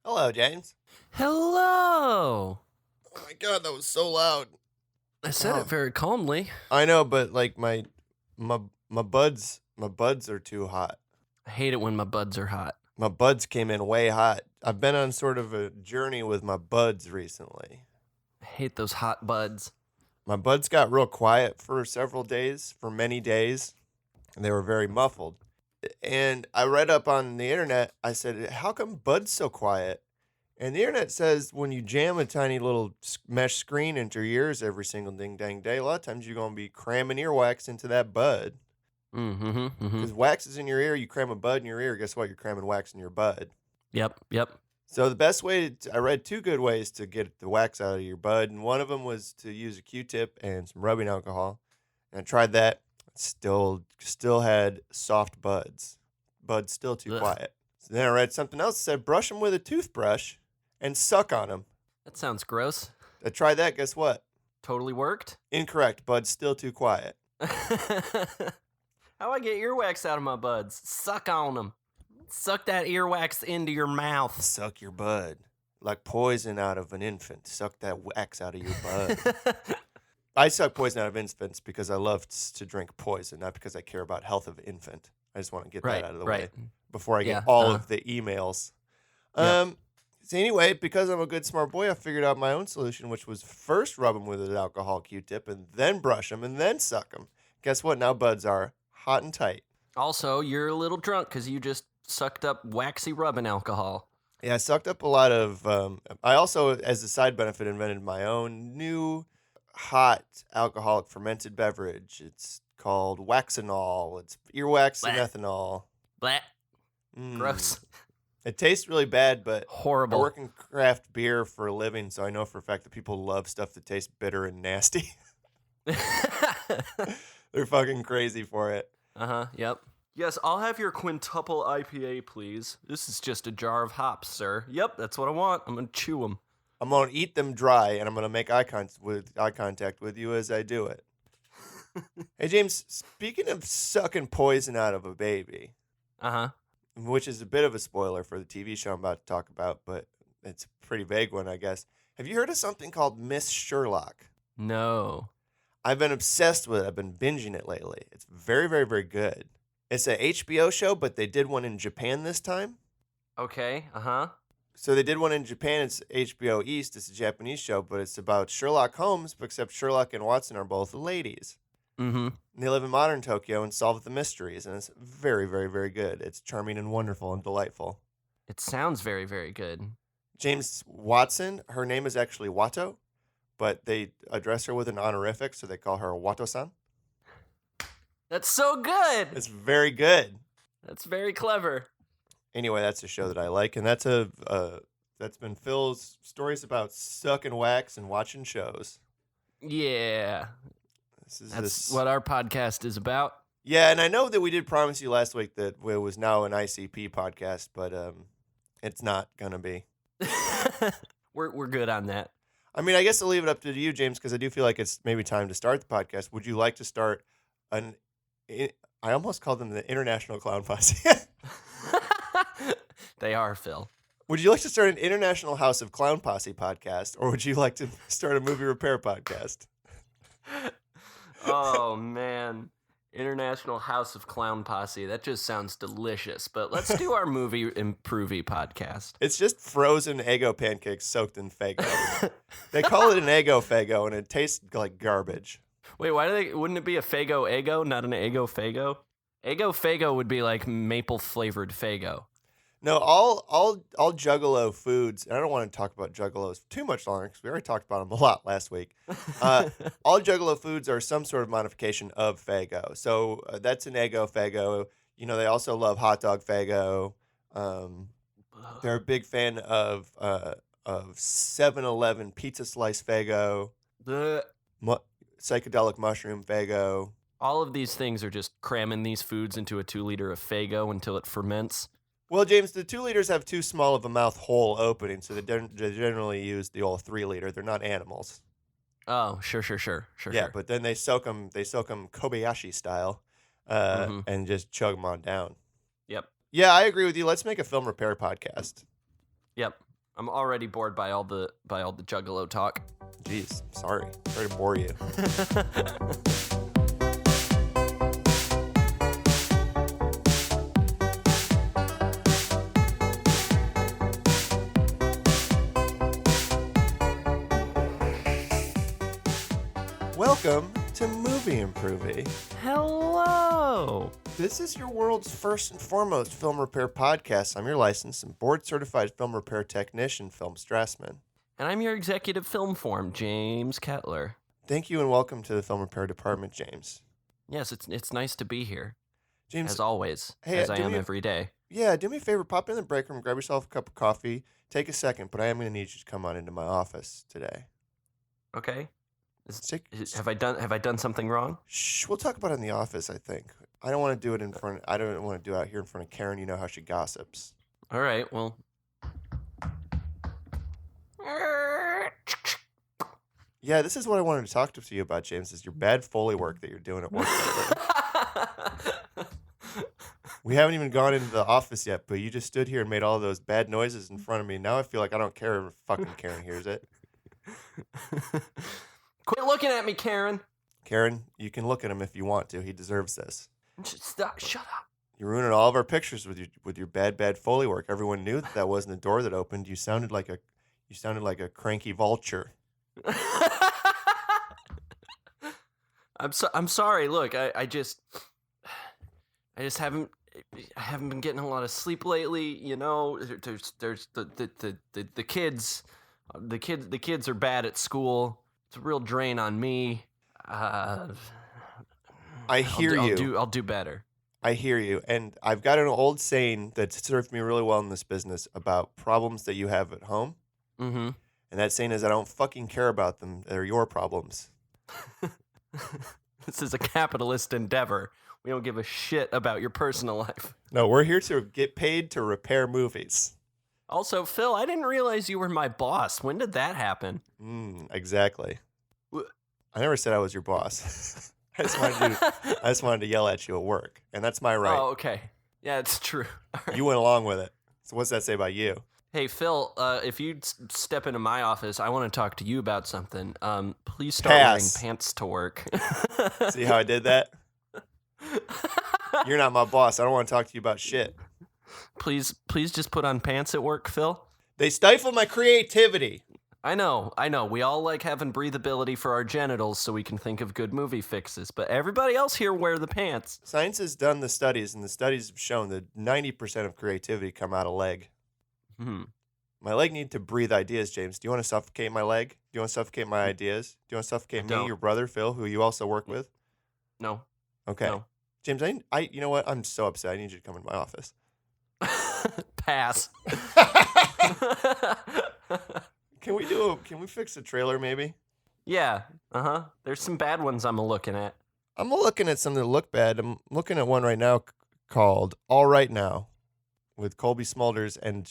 Hello, James. Hello. Oh my god, that was so loud. I said it very calmly. I know, but like my buds are too hot. I hate it when my buds are hot. My buds came in way hot. I've been on sort of a journey with my buds recently. I hate those hot buds. My buds got real quiet for many days, and they were very muffled. And I read up on the internet, I said, how come buds so quiet? And the internet says when you jam a tiny little mesh screen into your ears every single ding dang day, a lot of times you're going to be cramming earwax into that bud. Because wax is in your ear, you cram a bud in your ear, guess what? You're cramming wax in your bud. Yep. So the best way, I read two good ways to get the wax out of your bud, and one of them was to use a Q-tip and some rubbing alcohol. And I tried that. Still had soft buds. Buds still too quiet. So then I read something else that said brush them with a toothbrush and suck on them. That sounds gross. I tried that. Guess what? Totally worked? Incorrect. Buds still too quiet. How I get earwax out of my buds? Suck on them. Suck that earwax into your mouth. Suck your bud. Like poison out of an infant. Suck that wax out of your bud. I suck poison out of infants because I love to drink poison, not because I care about health of infant. I just want to get that out of the way before I get all of the emails. So anyway, because I'm a good smart boy, I figured out my own solution, which was first rub them with an alcohol Q-tip and then brush them and then suck them. Guess what? Now buds are hot and tight. Also, you're a little drunk because you just sucked up waxy rubbing alcohol. Yeah, I sucked up a lot of... I also, as a side benefit, invented my own new hot alcoholic fermented beverage. It's called Waxanol. It's earwax and ethanol. Blah. Gross. It tastes really bad, but horrible. I work in craft beer for a living, so I know for a fact that people love stuff that tastes bitter and nasty. They're fucking crazy for it. Yep. Yes, I'll have your quintuple IPA, please. This is just a jar of hops, sir. Yep, that's what I want. I'm going to chew them. I'm going to eat them dry, and I'm going to make eye contact with you as I do it. Hey, James, speaking of sucking poison out of a baby, which is a bit of a spoiler for the TV show I'm about to talk about, but it's a pretty vague one, I guess. Have you heard of something called Miss Sherlock? No. I've been obsessed with it. I've been binging it lately. It's very, very, very good. It's an HBO show, but they did one in Japan this time. Okay, So they did one in Japan. It's HBO East. It's a Japanese show, but it's about Sherlock Holmes, except Sherlock and Watson are both ladies. Mm-hmm. And they live in modern Tokyo and solve the mysteries, and it's very, very, very good. It's charming and wonderful and delightful. It sounds very, very good. James Watson, her name is actually Watto, but they address her with an honorific, so they call her Watto-san. That's so good! It's very good. That's very clever. Anyway, that's a show that I like, and that's been Phil's stories about sucking wax and watching shows. Yeah. That's what our podcast is about. Yeah, and I know that we did promise you last week that it was now an ICP podcast, but it's not gonna be. We're good on that. I mean, I guess I'll leave it up to you, James, because I do feel like it's maybe time to start the podcast. Would you like to start I almost called them the International Clown Posse. They are, Phil. Would you like to start an International House of Clown Posse podcast, or would you like to start a movie repair podcast? Oh, man. International House of Clown Posse. That just sounds delicious. But let's do our movie improvie podcast. It's just frozen Eggo pancakes soaked in Faygo. They call it an Eggo Faygo, and it tastes like garbage. Wait, wouldn't it be a Faygo Eggo, not an Eggo Faygo? Eggo Faygo would be like maple flavored Faygo. No, all Juggalo foods, and I don't want to talk about Juggalos too much longer because we already talked about them a lot last week. All Juggalo foods are some sort of modification of Faygo. So that's an Eggo Faygo. You know, they also love hot dog Faygo. They're a big fan of 7-Eleven pizza slice Faygo. Psychedelic mushroom Faygo. All of these things are just cramming these foods into a 2-liter of Faygo until it ferments. Well, James, the 2 liters have too small of a mouth hole opening, so they generally use the old 3 liter. They're not animals. Oh, sure. Yeah, but then they soak them Kobayashi style, and just chug them on down. Yep. Yeah, I agree with you. Let's make a film repair podcast. Yep. I'm already bored by all the Juggalo talk. Jeez, sorry to bore you. Welcome to Movie Improvie. Hello. This is your world's first and foremost film repair podcast. I'm your licensed and board-certified film repair technician, Film Strassman. And I'm your executive film form, James Kettler. Thank you and welcome to the film repair department, James. Yes, it's nice to be here. James, as always, hey, as I am every day. Yeah, do me a favor, pop in the break room, grab yourself a cup of coffee, take a second, but I am going to need you to come on into my office today. Okay. Have I done something wrong? Shh, we'll talk about it in the office, I think. I don't want to do it I don't want to do it out here in front of Karen. You know how she gossips. All right, well. Yeah, this is what I wanted to talk to you about, James, is your bad Foley work that you're doing at work lately. We haven't even gone into the office yet, but you just stood here and made all those bad noises in front of me. Now I feel like I don't care if fucking Karen hears it. Quit looking at me, Karen. Karen, you can look at him if you want to. He deserves this. Stop. Shut up. You're ruining all of our pictures with your bad Foley work. Everyone knew that wasn't a door that opened. You sounded like a cranky vulture. I'm sorry. Look, I just haven't been getting a lot of sleep lately. You know, there's the kids. The kids are bad at school. It's a real drain on me. I hear you. I'll do better. I hear you. And I've got an old saying that served me really well in this business about problems that you have at home. Mm-hmm. And that saying is, I don't fucking care about them. They're your problems. This is a capitalist endeavor. We don't give a shit about your personal life. No, we're here to get paid to repair movies. Also, Phil, I didn't realize you were my boss. When did that happen? Exactly. I never said I was your boss. I just wanted to yell at you at work, and that's my right. Oh, okay. Yeah, it's true. Right. You went along with it. So what's that say about you? Hey, Phil, if you step into my office, I want to talk to you about something. Please start wearing pants to work. See how I did that? You're not my boss. I don't want to talk to you about shit. Please just put on pants at work, Phil. They stifle my creativity. I know. We all like having breathability for our genitals so we can think of good movie fixes, but everybody else here wear the pants. Science has done the studies, and the studies have shown that 90% of creativity come out of leg. My leg needs to breathe ideas, James. Do you want to suffocate my leg? Do you want to suffocate my ideas? Do you want to suffocate me, your brother, Phil, who you also work with? No. Okay. No. James, you know what? I'm so upset. I need you to come into my office. Pass. Can we fix the trailer maybe? Yeah. There's some bad ones I'm looking at. I'm looking at some that look bad. I'm looking at one right now called All Right Now with Colby Smulders, and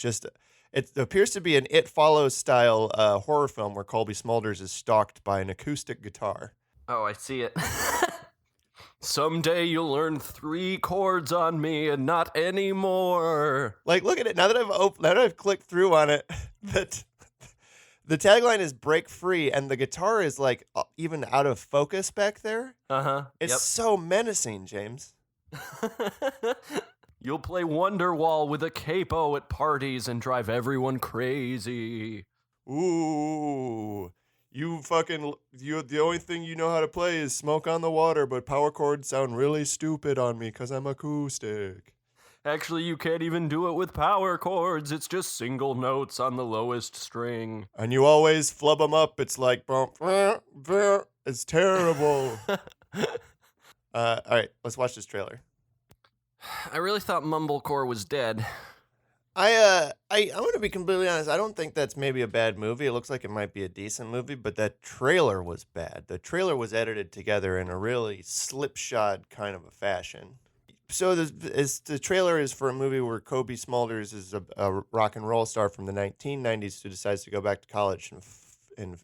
it appears to be an It Follows style horror film where Colby Smulders is stalked by an acoustic guitar. Oh, I see it. Someday you'll learn 3 chords on me and not anymore. Like, look at it. Now that I've clicked through on it, that the tagline is break free, and the guitar is like even out of focus back there. It's so menacing, James. You'll play Wonderwall with a capo at parties and drive everyone crazy. Ooh. The only thing you know how to play is Smoke on the Water, but power chords sound really stupid on me because I'm acoustic. Actually, you can't even do it with power chords. It's just single notes on the lowest string. And you always flub them up. It's like, it's terrible. All right, let's watch this trailer. I really thought Mumblecore was dead. I'm going to be completely honest. I don't think that's maybe a bad movie. It looks like it might be a decent movie, but that trailer was bad. The trailer was edited together in a really slipshod kind of a fashion. So the trailer is for a movie where Colby Smulders is a rock and roll star from the 1990s who decides to go back to college and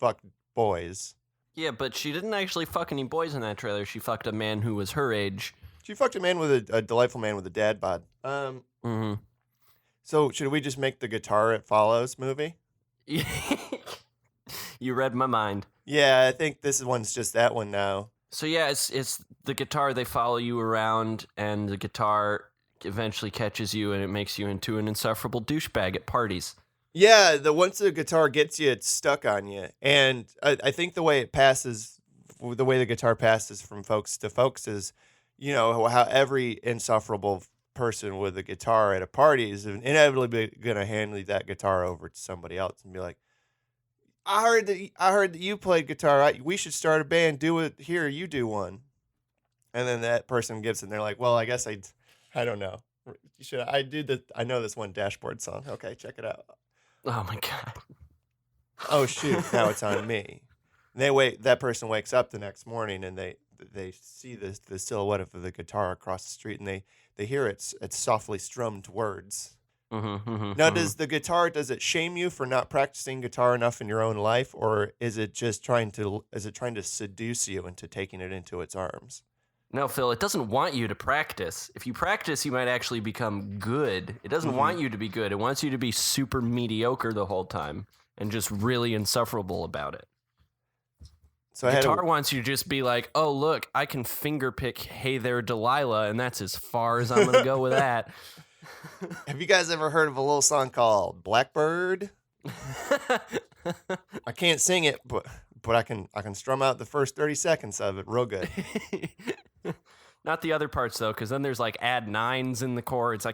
fuck boys. Yeah, but she didn't actually fuck any boys in that trailer. She fucked a man who was her age. She fucked a man with a delightful man with a dad bod. So should we just make the Guitar It Follows movie? You read my mind. Yeah, I think this one's just that one now. So yeah, it's the guitar. They follow you around, and the guitar eventually catches you, and it makes you into an insufferable douchebag at parties. Yeah, once the guitar gets you, it's stuck on you. And I think the way the guitar passes from folks to folks is, how every insufferable person with a guitar at a party is inevitably going to hand that guitar over to somebody else and be like, I heard that you played guitar. We should start a band. Do it here. You do one. And then that person gives it, and they're like, well, I guess I don't know. I know this one Dashboard song. Okay, check it out. Oh my God. Oh shoot, now it's on me. That person wakes up the next morning and they see the silhouette of the guitar across the street, and they hear its softly strummed words. Now, does it shame you for not practicing guitar enough in your own life, or is it trying to seduce you into taking it into its arms? No, Phil, it doesn't want you to practice. If you practice, you might actually become good. It doesn't want you to be good. It wants you to be super mediocre the whole time and just really insufferable about it. So guitar wants you to just be like, oh, look, I can finger pick Hey There, Delilah, and that's as far as I'm going to go with that. Have you guys ever heard of a little song called Blackbird? I can't sing it, but I can strum out the first 30 seconds of it real good. Not the other parts though, because then there's like add nines in the chords. I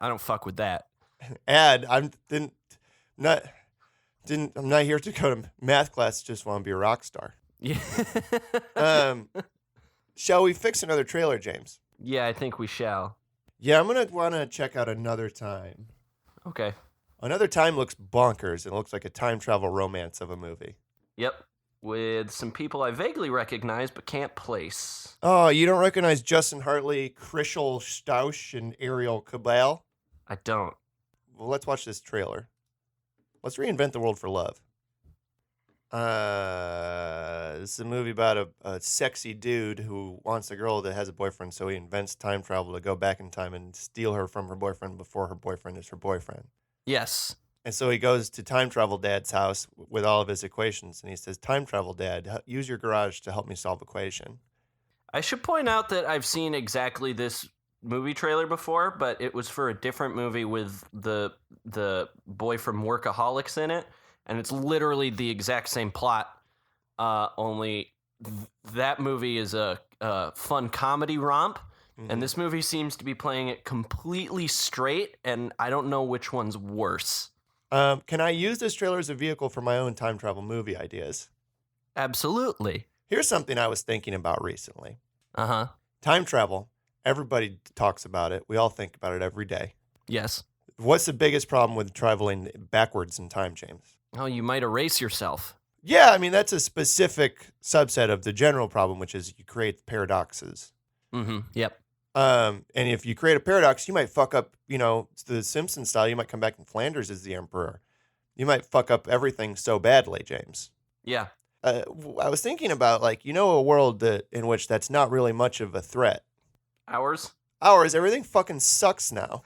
don't fuck with that. I'm not here to go to math class. Just want to be a rock star. Yeah. Shall we fix another trailer, James? Yeah, I think we shall. Yeah, I'm gonna want to check out Another Time. Okay. Another Time looks bonkers. It looks like a time travel romance of a movie. Yep. With some people I vaguely recognize but can't place. Oh, you don't recognize Justin Hartley, Chrishell Stausch, and Ariel Cabal? I don't. Well, let's watch this trailer. Let's reinvent the world for love. This is a movie about a sexy dude who wants a girl that has a boyfriend, so he invents time travel to go back in time and steal her from her boyfriend before her boyfriend is her boyfriend. Yes. And so he goes to Time Travel Dad's house with all of his equations, and he says, Time Travel Dad, use your garage to help me solve equation. I should point out that I've seen exactly this movie trailer before, but it was for a different movie with the boy from Workaholics in it, and it's literally the exact same plot, only that movie is a fun comedy romp, and this movie seems to be playing it completely straight, and I don't know which one's worse. Can I use this trailer as a vehicle for my own time travel movie ideas? Absolutely. Here's something I was thinking about recently. Uh-huh. Time travel. Everybody talks about it. We all think about it every day. Yes. What's the biggest problem with traveling backwards in time, James? Oh, you might erase yourself. Yeah, I mean, that's a specific subset of the general problem, which is you create paradoxes. Yep. And if you create a paradox, you might fuck up, the Simpsons style. You might come back in Flanders as the emperor. You might fuck up everything so badly, James. Yeah. I was thinking about, a world in which that's not really much of a threat. Ours, everything fucking sucks now.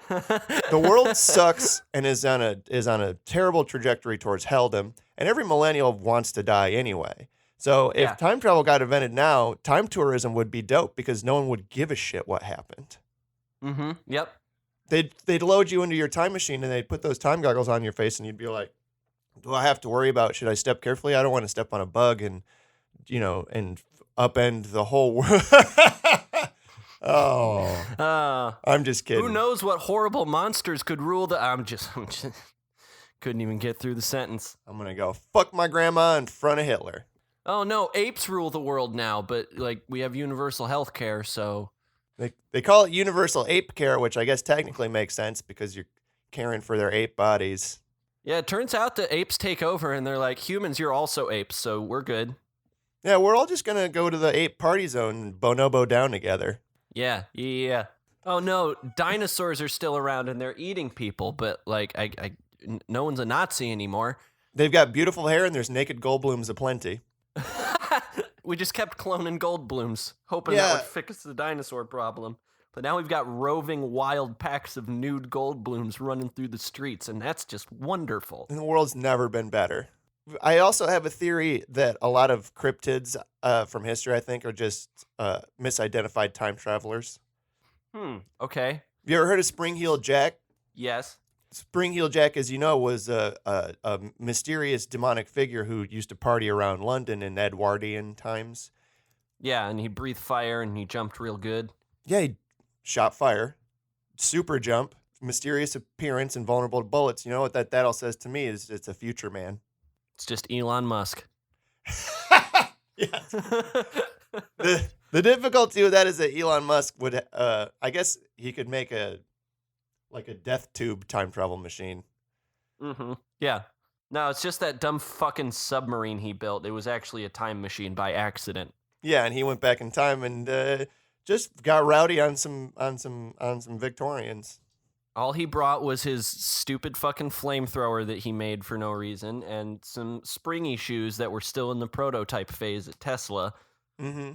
The world sucks and is on a terrible trajectory towards helldom, and every millennial wants to die anyway. So if time travel got invented now, time tourism would be dope because no one would give a shit what happened. Yep. They'd load you into your time machine and they'd put those time goggles on your face and you'd be like, do I have to worry about, should I step carefully? I don't want to step on a bug and upend the whole world. I'm just kidding. Who knows what horrible monsters could rule the... I'm just couldn't even get through the sentence. I'm going to go fuck my grandma in front of Hitler. Oh, no, apes rule the world now, but, we have universal health care, so... They call it universal ape care, which I guess technically makes sense because you're caring for their ape bodies. Yeah, it turns out that apes take over, and they're like, humans, you're also apes, so we're good. Yeah, we're all just going to go to the ape party zone and bonobo down together. Yeah. Oh, no, dinosaurs are still around, and they're eating people, but, no one's a Nazi anymore. They've got beautiful hair, and there's naked Goldblums aplenty. We just kept cloning Goldblums, hoping that would fix the dinosaur problem. But now we've got roving wild packs of nude gold blooms running through the streets, and that's just wonderful. And the world's never been better. I also have a theory that a lot of cryptids from history, I think, are just misidentified time travelers. Okay. Have you ever heard of Spring-Heeled Jack? Yes. Spring-Heeled Jack, as you know, was a mysterious demonic figure who used to party around London in Edwardian times. Yeah, and he breathed fire and he jumped real good. Yeah, he shot fire, super jump, mysterious appearance, and vulnerable to bullets. You know what that all says to me is it's a future man. It's just Elon Musk. Yes. The difficulty with that is that Elon Musk would, I guess he could make a death tube time travel machine. Mm-hmm. Yeah. No, it's just that dumb fucking submarine he built. It was actually a time machine by accident. Yeah, and he went back in time and just got rowdy on some Victorians. All he brought was his stupid fucking flamethrower that he made for no reason and some springy shoes that were still in the prototype phase at Tesla. Mm-hmm.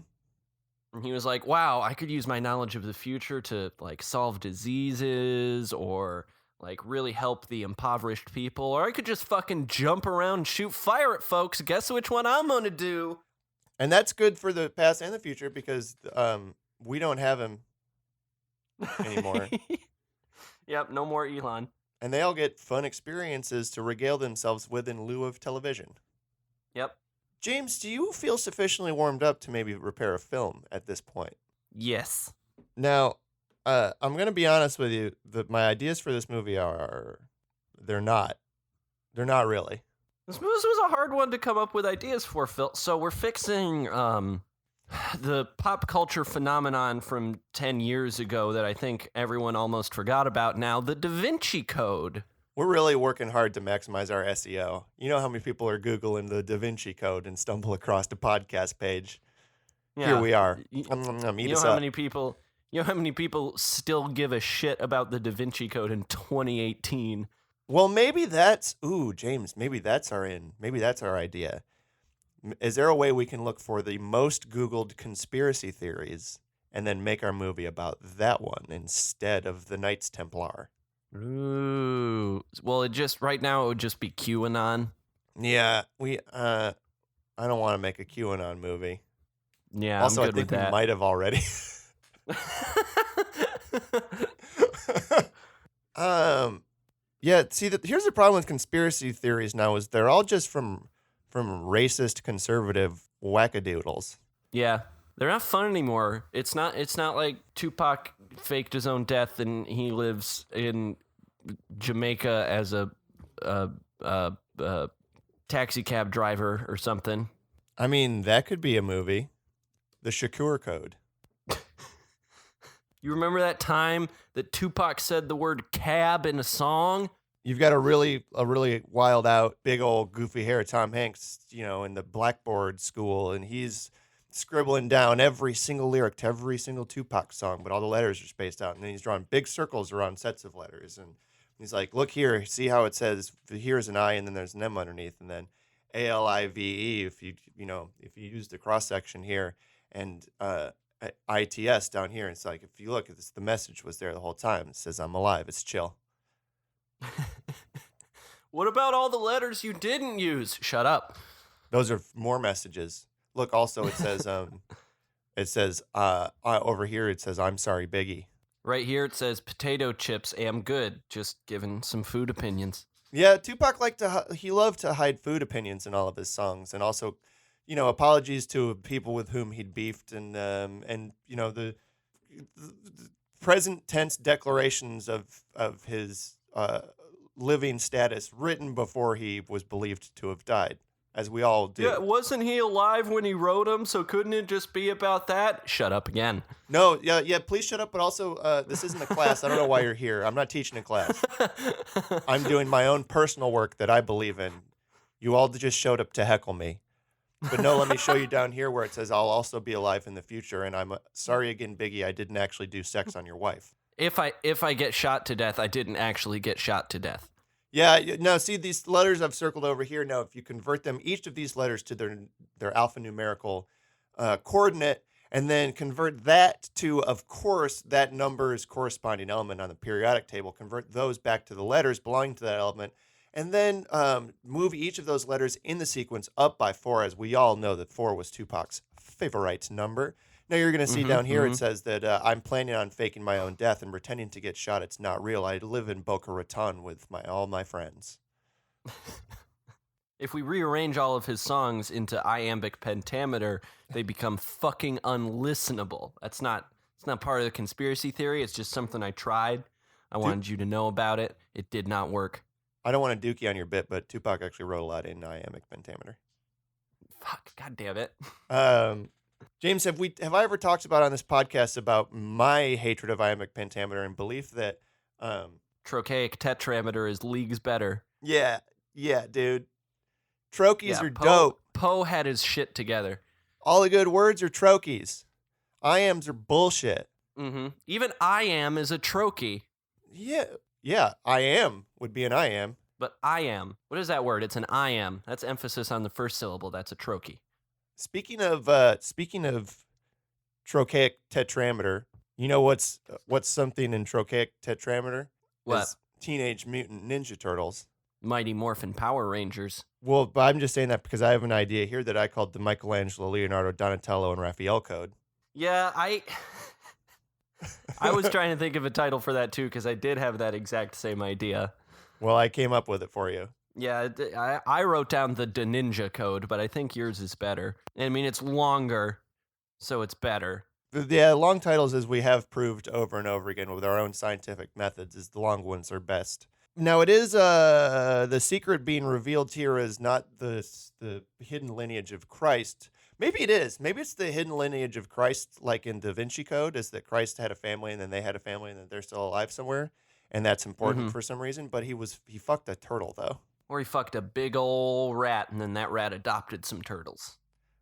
And he was like, wow, I could use my knowledge of the future to, like, solve diseases or, like, really help the impoverished people. Or I could just fucking jump around and shoot fire at folks. Guess which one I'm going to do? And that's good for the past and the future because we don't have him anymore. Yep, no more Elon. And they all get fun experiences to regale themselves with in lieu of television. Yep. James, do you feel sufficiently warmed up to maybe repair a film at this point? Yes. Now, I'm going to be honest with you. My ideas for this movie they're not really. This was a hard one to come up with ideas for, Phil. So we're fixing the pop culture phenomenon from 10 years ago that I think everyone almost forgot about now, the Vinici Code. We're really working hard to maximize our SEO. You know how many people are Googling the Vinici Code and stumble across the podcast page? Yeah. Here we are. You know how many people still give a shit about the Vinici Code in 2018? Well, maybe James, maybe that's our idea. Is there a way we can look for the most Googled conspiracy theories and then make our movie about that one instead of the Knights Templar? Ooh. Well, right now it would just be QAnon. Yeah, I don't want to make a QAnon movie. Yeah, also, I'm good I think with that. we might have already. Yeah, see, here's the problem with conspiracy theories now is they're all just from racist conservative wackadoodles. Yeah, they're not fun anymore. It's not like Tupac faked his own death and he lives in Jamaica as a taxi cab driver or something. I mean, that could be a movie. The Shakur Code. You remember that time that Tupac said the word cab in a song? You've got a really wild out, big old goofy hair Tom Hanks, in the blackboard school, and he's scribbling down every single lyric to every single Tupac song, but all the letters are spaced out, and then he's drawing big circles around sets of letters, and he's like, look here, see how it says, here's an I, and then there's an M underneath, and then ALIVE, if you use the cross-section here, and ITS down here, it's like, if you look at this, the message was there the whole time. It says, I'm alive, it's chill. What about all the letters you didn't use? Shut up. Those are more messages. Look, also it says over here it says I'm sorry, Biggie. Right here it says potato chips am good. Just giving some food opinions. Yeah, Tupac loved to hide food opinions in all of his songs, and also, apologies to people with whom he'd beefed, and the present tense declarations of his living status written before he was believed to have died, as we all do. Yeah, wasn't he alive when he wrote them, so couldn't it just be about that? Shut up again. No, yeah, please shut up, but also, this isn't a class. I don't know why you're here. I'm not teaching a class. I'm doing my own personal work that I believe in. You all just showed up to heckle me. But no, let me show you down here where it says I'll also be alive in the future, and I'm sorry again, Biggie, I didn't actually do sex on your wife. If I get shot to death, I didn't actually get shot to death. Yeah, no, see, these letters I've circled over here. Now, if you convert them, each of these letters to their alphanumerical coordinate, and then convert that to, of course, that number's corresponding element on the periodic table, convert those back to the letters belonging to that element, and then move each of those letters in the sequence up by 4, as we all know that 4 was Tupac's favorite number. Now you're going to see down here it says that I'm planning on faking my own death and pretending to get shot. It's not real. I live in Boca Raton with all my friends. If we rearrange all of his songs into iambic pentameter, they become fucking unlistenable. It's not part of the conspiracy theory. It's just something I tried. I wanted you to know about it. It did not work. I don't want to dookie on your bit, but Tupac actually wrote a lot in iambic pentameter. Fuck, god damn it. James, have I ever talked about on this podcast about my hatred of iambic pentameter and belief that Trochaic Tetrameter is leagues better. Yeah, dude. Trochees are dope. Poe had his shit together. All the good words are trochees. Iams are bullshit. Mm-hmm. Even I am is a trochee. Yeah. I am would be an I am. But I am. What is that word? It's an I am. That's emphasis on the first syllable. That's a trochee. Speaking of trochaic tetrameter, you know what's something in trochaic tetrameter? What? Is Teenage Mutant Ninja Turtles. Mighty Morphin Power Rangers. Well, but I'm just saying that because I have an idea here that I called the Michelangelo, Leonardo, Donatello, and Raphael code. Yeah, I was trying to think of a title for that too because I did have that exact same idea. Well, I came up with it for you. Yeah, I wrote down the Ninja code, but I think yours is better. I mean, it's longer, so it's better. The long titles, as we have proved over and over again with our own scientific methods, is the long ones are best. Now, it is the secret being revealed here is not the hidden lineage of Christ. Maybe it is. Maybe it's the hidden lineage of Christ, like in Da Vinci Code, is that Christ had a family and then they had a family and then they're still alive somewhere, and that's important for some reason. But he fucked a turtle though. Or he fucked a big ol' rat, and then that rat adopted some turtles.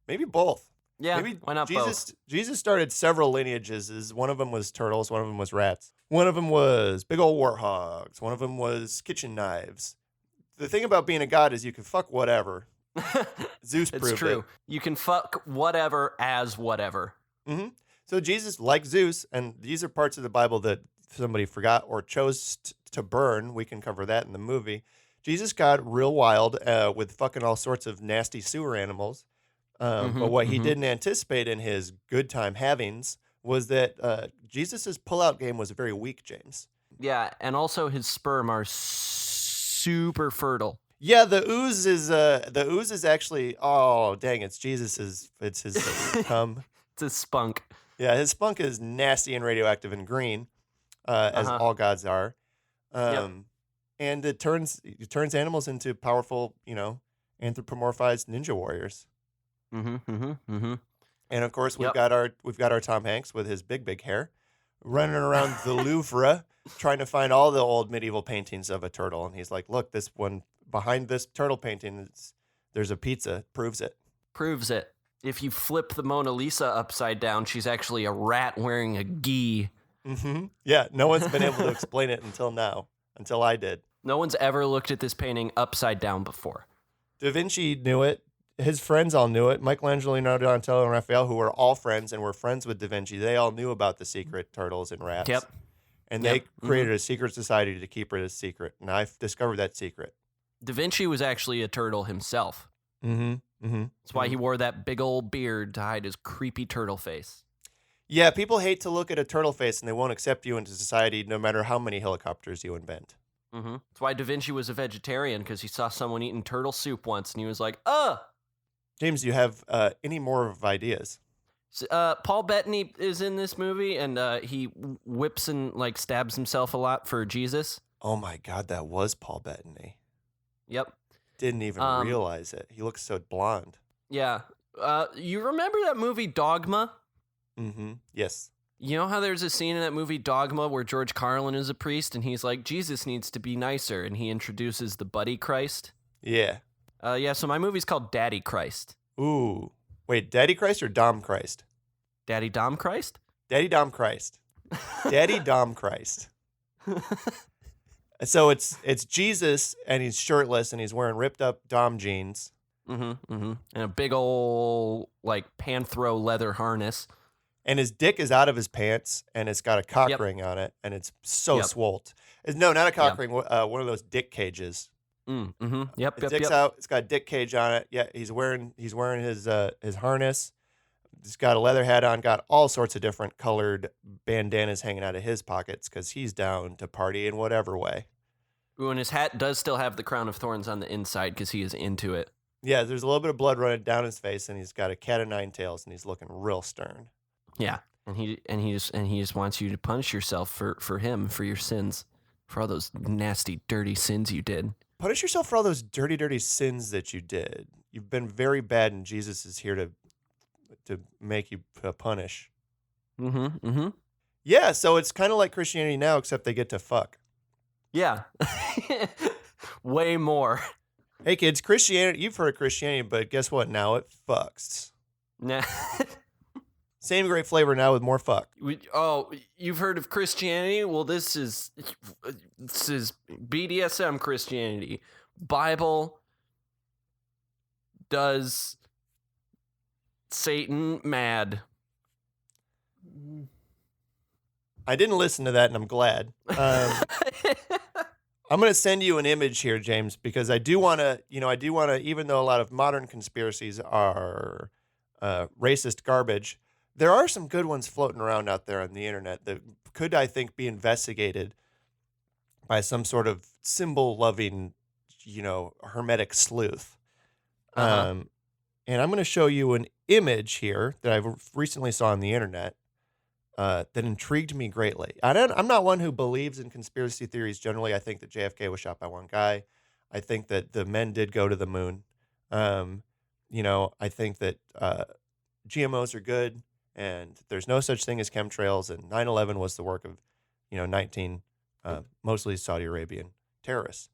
Maybe both. Yeah, maybe why not both? Jesus started several lineages. One of them was turtles. One of them was rats. One of them was big old warthogs. One of them was kitchen knives. The thing about being a god is you can fuck whatever. Zeus proved it. It's true. You can fuck whatever as whatever. Mm-hmm. So Jesus, like Zeus, and these are parts of the Bible that somebody forgot or chose to burn. We can cover that in the movie. Jesus got real wild with fucking all sorts of nasty sewer animals. But what he didn't anticipate in his good time havings was that Jesus's pullout game was very weak, James. Yeah, and also his sperm are super fertile. Yeah, the ooze is actually, oh dang, it's Jesus's, it's his cum. It's his spunk. Yeah, his spunk is nasty and radioactive and green, as all gods are. And it turns animals into powerful, anthropomorphized ninja warriors. And of course, we've got our Tom Hanks with his big hair, running around the Louvre trying to find all the old medieval paintings of a turtle. And he's like, "Look, this one behind this turtle painting, there's a pizza. Proves it. Proves it. If you flip the Mona Lisa upside down, she's actually a rat wearing a gi." Yeah, no one's been able to explain it until now. Until I did. No one's ever looked at this painting upside down before. Da Vinci knew it. His friends all knew it. Michelangelo, Leonardo, Donatello, and Raphael, who were all friends and were friends with Da Vinci, they all knew about the secret turtles and rats. Yep. And they created a secret society to keep it a secret. And I've discovered that secret. Da Vinci was actually a turtle himself. That's why he wore that big old beard to hide his creepy turtle face. Yeah, people hate to look at a turtle face and they won't accept you into society no matter how many helicopters you invent. That's why Da Vinci was a vegetarian, because he saw someone eating turtle soup once and he was like, James, do you have any more ideas? Paul Bettany is in this movie, and he whips and stabs himself a lot for Jesus. Oh my God, that was Paul Bettany. Yep. Didn't even realize it. He looks so blonde. Yeah. You remember that movie Dogma? Yes. You know how there's a scene in that movie Dogma where George Carlin is a priest and he's like, Jesus needs to be nicer, and he introduces the Buddy Christ? Yeah. So my movie's called Daddy Christ. Ooh. Wait, Daddy Christ or Dom Christ? Daddy Dom Christ? Daddy Dom Christ. Daddy Dom Christ. So it's Jesus, and he's shirtless, and he's wearing ripped up Dom jeans. And a big old, panthro leather harness. And his dick is out of his pants, and it's got a cock Yep. ring on it, and it's so Yep. swolled. No, not a cock Yep. ring. One of those dick cages. Yep. His dick's out. It's got a dick cage on it. Yeah, he's wearing his harness. He's got a leather hat on. Got all sorts of different colored bandanas hanging out of his pockets because he's down to party in whatever way. Ooh, and his hat does still have the crown of thorns on the inside because he is into it. Yeah, there's a little bit of blood running down his face, and he's got a cat of nine tails, and he's looking real stern. Yeah, and he just wants you to punish yourself for him, for your sins, for all those nasty, dirty sins you did. Punish yourself for all those dirty, dirty sins that you did. You've been very bad, and Jesus is here to make you punish. Yeah, so it's kind of like Christianity now, except they get to fuck. Yeah, way more. Hey kids, Christianity. You've heard of Christianity, but guess what? Now it fucks. Nah. Same great flavor now with more fuck. You've heard of Christianity? Well, this is BDSM Christianity. Bible does Satan mad. I didn't listen to that, and I'm glad. I'm going to send you an image here, James, because I do want to, even though a lot of modern conspiracies are racist garbage, there are some good ones floating around out there on the internet that could, I think, be investigated by some sort of symbol-loving, hermetic sleuth. And I'm going to show you an image here that I recently saw on the internet that intrigued me greatly. I'm not one who believes in conspiracy theories generally. I think that JFK was shot by one guy. I think that the men did go to the moon. I think that GMOs are good, and there's no such thing as chemtrails, and 9/11 was the work of, 19 mostly Saudi Arabian terrorists.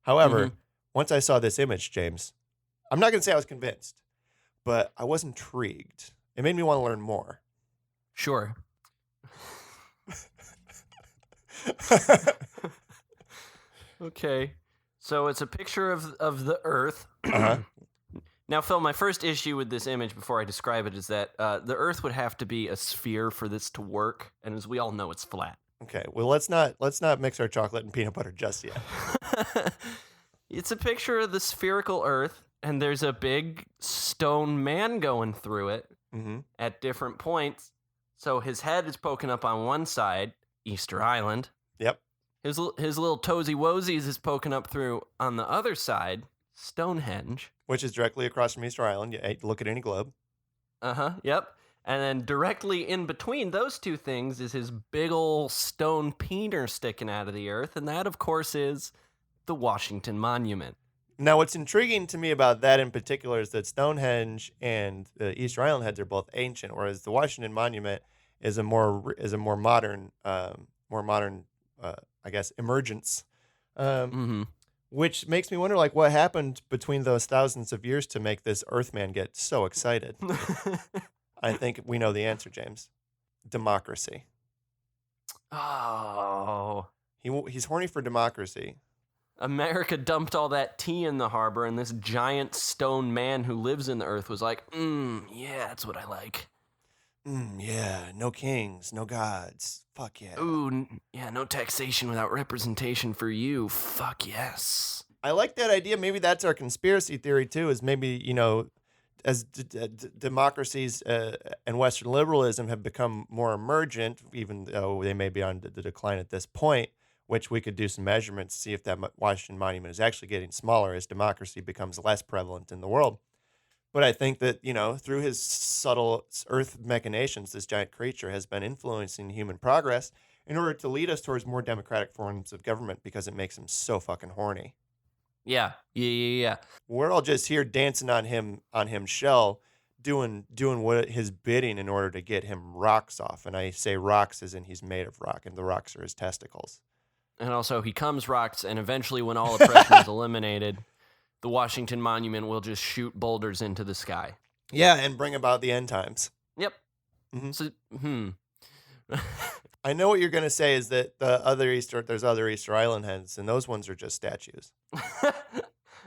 However, once I saw this image, James, I'm not going to say I was convinced, but I was intrigued. It made me want to learn more. Sure. Okay. So it's a picture of the Earth. Now, Phil, my first issue with this image before I describe it is that the Earth would have to be a sphere for this to work, and as we all know, it's flat. Okay. Well, let's not mix our chocolate and peanut butter just yet. It's a picture of the spherical Earth, and there's a big stone man going through it at different points. So his head is poking up on one side, Easter Island. Yep. His little toesy woesies is poking up through on the other side, Stonehenge. Which is directly across from Easter Island. You look at any globe. Yep. And then directly in between those two things is his big ol' stone peener sticking out of the earth, and that, of course, is the Washington Monument. Now, what's intriguing to me about that in particular is that Stonehenge and the Easter Island heads are both ancient, whereas the Washington Monument is a more modern, I guess, emergence. Which makes me wonder, like, what happened between those thousands of years to make this Earthman get so excited? I think we know the answer, James. Democracy. Oh. He's horny for democracy. America dumped all that tea in the harbor, and this giant stone man who lives in the earth was like, yeah, that's what I like. Yeah, no kings, no gods. Fuck yeah. Ooh, yeah, no taxation without representation for you. Fuck yes. I like that idea. Maybe that's our conspiracy theory, too, is maybe, as democracies and Western liberalism have become more emergent, even though they may be on the decline at this point, which we could do some measurements to see if that Washington Monument is actually getting smaller as democracy becomes less prevalent in the world. But I think that, through his subtle earth machinations, this giant creature has been influencing human progress in order to lead us towards more democratic forms of government because it makes him so fucking horny. Yeah. We're all just here dancing on him shell, doing what his bidding in order to get him rocks off. And I say rocks as in he's made of rock, and the rocks are his testicles. And also, he comes rocks, and eventually when all oppression is eliminated, the Washington Monument will just shoot boulders into the sky. Yeah, and bring about the end times. Yep. So, I know what you're going to say is that there's other Easter Island heads, and those ones are just statues.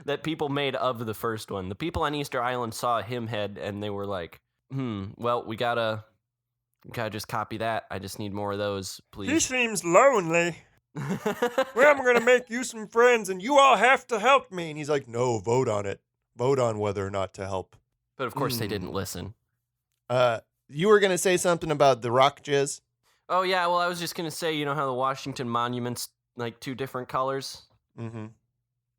That people made of the first one. The people on Easter Island saw him head, and they were like, well, we gotta Gotta just copy that. I just need more of those, He please. seems lonely. Well, I'm going to make you some friends, and you all have to help me. And he's like, no, vote on it. Vote on whether or not to help. But of course they didn't listen. You were going to say something about the rock jizz? Oh, yeah, well, I was just going to say, you know how the Washington Monument's like 2 different colors? Mm-hmm.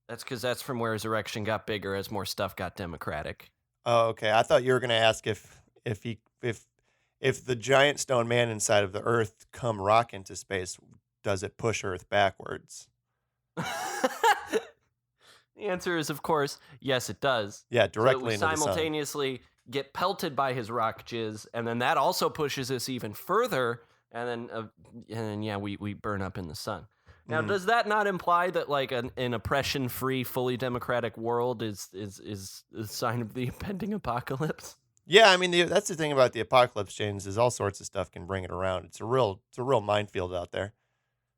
That's because that's from where his erection got bigger as more stuff got democratic. Oh, okay. I thought you were going to ask if the giant stone man inside of the Earth come rock into space, does it push Earth backwards? The answer is, of course, yes, it does. Yeah, directly so into the sun. simultaneously get pelted by his rock jizz, and then that also pushes us even further, and then we burn up in the sun. Now, does that not imply that like an oppression-free, fully democratic world is a sign of the impending apocalypse? Yeah, I mean that's the thing about the apocalypse, James, is all sorts of stuff can bring it around. It's a real minefield out there.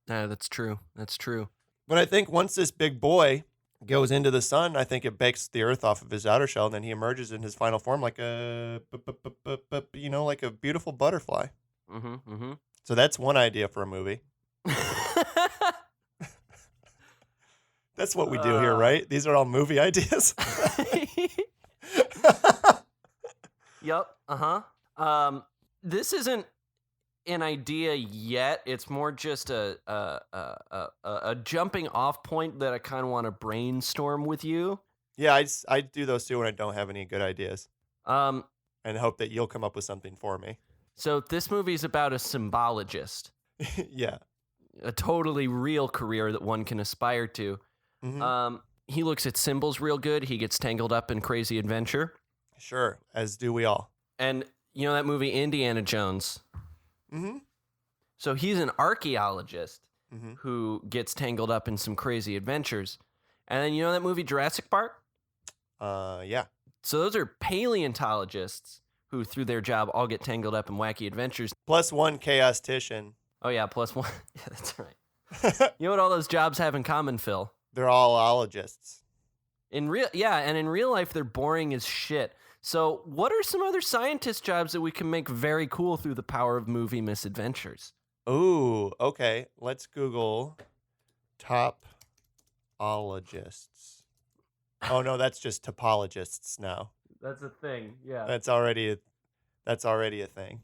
Yeah, that's true. That's true. But I think once this big boy goes into the sun, I think it bakes the Earth off of his outer shell, and then he emerges in his final form like like a beautiful butterfly. Mm-hmm. Mm-hmm. So that's one idea for a movie. That's what we do here, right? These are all movie ideas. Yep. Uh-huh. This isn't an idea yet. It's more just a jumping off point that I kind of want to brainstorm with you. Yeah, I do those too when I don't have any good ideas. And hope that you'll come up with something for me. So this movie is about a symbologist. Yeah. A totally real career that one can aspire to. Mm-hmm. He looks at symbols real good. He gets tangled up in crazy adventure. Sure, as do we all. And you know that movie Indiana Jones? Mm-hmm. So he's an archaeologist who gets tangled up in some crazy adventures. And then you know that movie Jurassic Park? Yeah. So those are paleontologists who, through their job, all get tangled up in wacky adventures. Plus one chaostician. Oh, yeah, plus one. Yeah, that's right. You know what all those jobs have in common, Phil? They're all ologists. In real life, they're boring as shit. So what are some other scientist jobs that we can make very cool through the power of movie misadventures? Ooh, okay. Let's Google topologists. Oh, no, that's just topologists now. That's a thing, yeah. That's already a thing.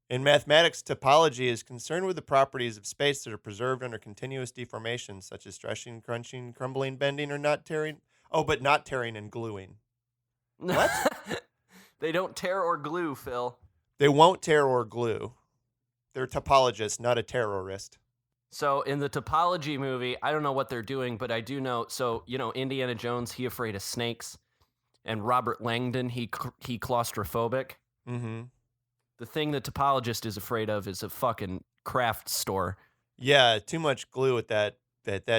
In mathematics, topology is concerned with the properties of space that are preserved under continuous deformation, such as stretching, crunching, crumbling, bending, or not tearing. Oh, but not tearing and gluing. What? They don't tear or glue, Phil. They won't tear or glue. They're topologists, not a terrorist. So in the topology movie, I don't know what they're doing, but I do know. So, Indiana Jones, he afraid of snakes. And Robert Langdon, he claustrophobic. Mm-hmm. The thing the topologist is afraid of is a fucking craft store. Yeah, too much glue with that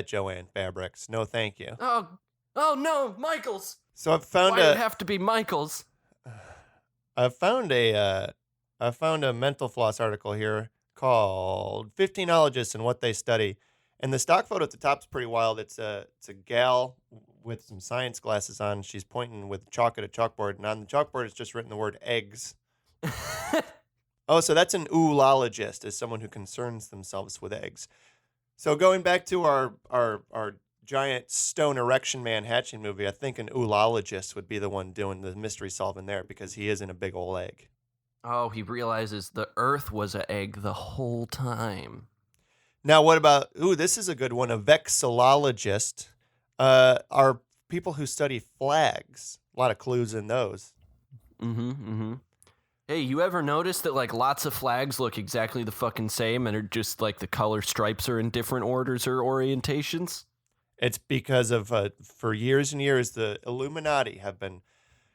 Joanne Fabrics. No, thank you. Oh no, Michaels. So I've found Why it have to be Michaels? I found a mental floss article here called 15 Ologists and What They Study. And the stock photo at the top is pretty wild. It's a gal with some science glasses on. She's pointing with chalk at a chalkboard, and on the chalkboard it's just written the word eggs. Oh, so that's an oolologist, is someone who concerns themselves with eggs. So going back to our giant stone erection man hatching movie, I think an oolologist would be the one doing the mystery solving there, because he is in a big old egg. Oh, he realizes the Earth was an egg the whole time. Now, what about, this is a good one, a vexillologist. Are people who study flags. A lot of clues in those. Mm-hmm, mm-hmm. Hey, you ever notice that, like, lots of flags look exactly the fucking same and are just, like, the color stripes are in different orders or orientations? It's because of, for years and years, the Illuminati have been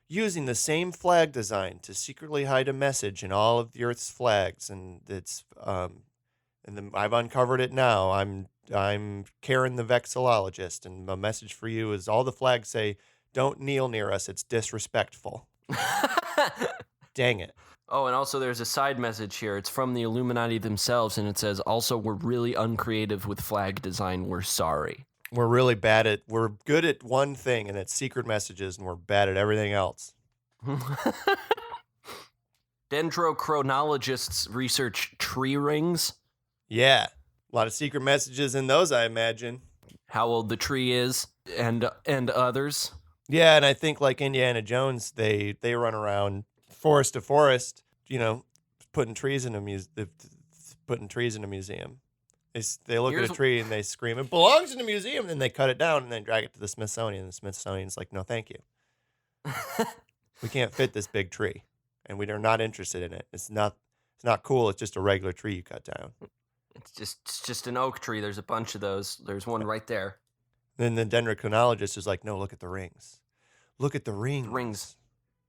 using the same flag design to secretly hide a message in all of the Earth's flags. And it's, I've uncovered it now. I'm Karen the vexillologist, and my message for you is all the flags say, "Don't kneel near us, it's disrespectful." Dang it. Oh, and also there's a side message here. It's from the Illuminati themselves, and it says, also, we're really uncreative with flag design. We're sorry. We're good at one thing, and it's secret messages, and we're bad at everything else. Dendrochronologists research tree rings. Yeah. A lot of secret messages in those, I imagine. How old the tree is and others. Yeah, and I think like Indiana Jones, they run around forest to forest, putting trees in a museum. They look at a tree and they scream, "It belongs in a museum!" And then they cut it down and then drag it to the Smithsonian. And the Smithsonian's like, "No, thank you. We can't fit this big tree, and we are not interested in it. It's not cool. It's just a regular tree you cut down." It's just an oak tree. There's a bunch of those. There's one right there. Then the dendrochronologist is like, "No, look at the rings. Look at the rings.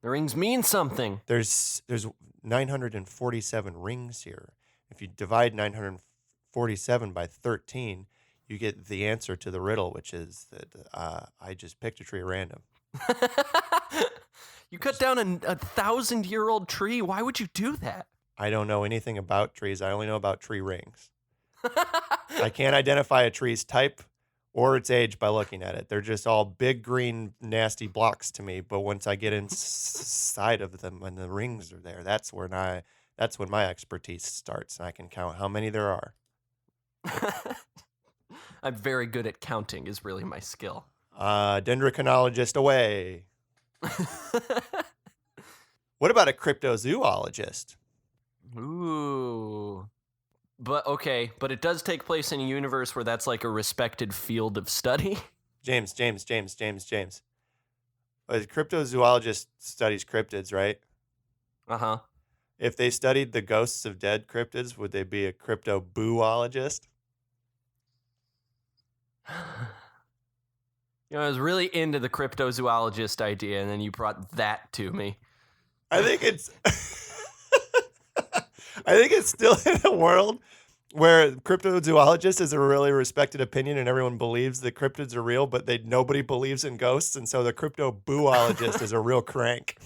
The rings mean something. There's 947 rings here. If you divide 947 by 13, you get the answer to the riddle, which is that I just picked a tree at random." You cut down a 1,000-year-old tree. Why would you do that? I don't know anything about trees. I only know about tree rings. I can't identify a tree's type or its age by looking at it. They're just all big, green, nasty blocks to me. But once I get inside of them and the rings are there, that's when my expertise starts, and I can count how many there are. I'm very good at counting is really my skill. Dendrochronologist away. What about a cryptozoologist? Ooh. But it does take place in a universe where that's like a respected field of study. James. A cryptozoologist studies cryptids, right? Uh-huh. If they studied the ghosts of dead cryptids, would they be a cryptoboologist? I was really into the cryptozoologist idea, and then you brought that to me. I think it's still in a world where cryptozoologist is a really respected opinion and everyone believes that cryptids are real, but nobody believes in ghosts, and so the cryptoboologist is a real crank.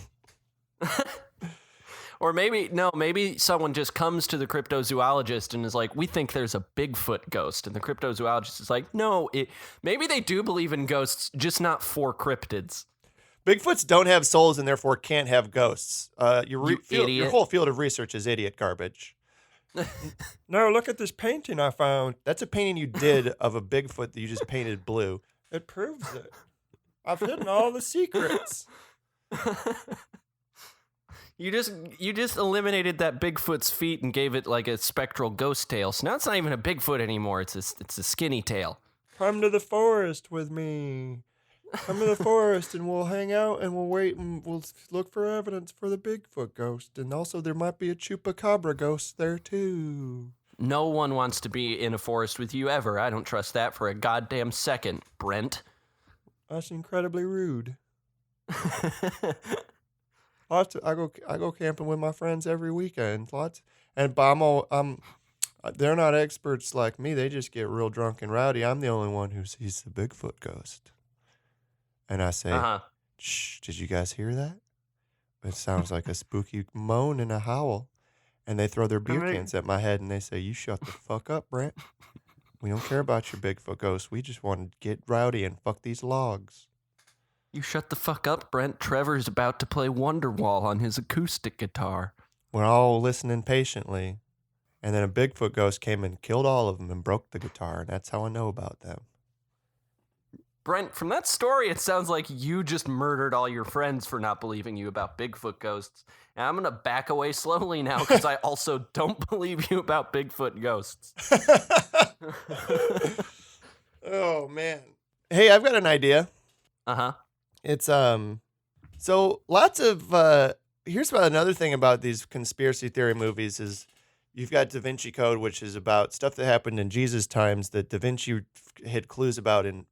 Or maybe someone just comes to the cryptozoologist and is like, "We think there's a Bigfoot ghost." And the cryptozoologist is like, "No, maybe they do believe in ghosts, just not for cryptids." Bigfoots don't have souls and therefore can't have ghosts. Your whole field of research is idiot garbage. No, look at this painting I found. That's a painting you did of a Bigfoot that you just painted blue. It proves it. I've hidden all the secrets. You just eliminated that Bigfoot's feet and gave it like a spectral ghost tail. So now it's not even a Bigfoot anymore. It's a skinny tail. Come to the forest with me. Come to the forest and we'll hang out and we'll wait and we'll look for evidence for the Bigfoot ghost. And also there might be a chupacabra ghost there too. No one wants to be in a forest with you ever. I don't trust that for a goddamn second, Brent. That's incredibly rude. I go camping with my friends every weekend. They're not experts like me. They just get real drunk and rowdy. I'm the only one who sees the Bigfoot ghost. And I say, "Shh, did you guys hear that? It sounds like a spooky moan and a howl." And they throw their beer cans at my head and they say, "You shut the fuck up, Brent. We don't care about your Bigfoot ghost. We just want to get rowdy and fuck these logs." You shut the fuck up, Brent. Trevor's about to play Wonderwall on his acoustic guitar. We're all listening patiently. And then a Bigfoot ghost came and killed all of them and broke the guitar. And that's how I know about them. Brent, from that story, it sounds like you just murdered all your friends for not believing you about Bigfoot ghosts. And I'm going to back away slowly now because I also don't believe you about Bigfoot ghosts. Oh, man. Hey, I've got an idea. Uh-huh. It's, so lots of, here's about another thing about these conspiracy theory movies is you've got Da Vinci Code, which is about stuff that happened in Jesus' times that Da Vinci hid clues about in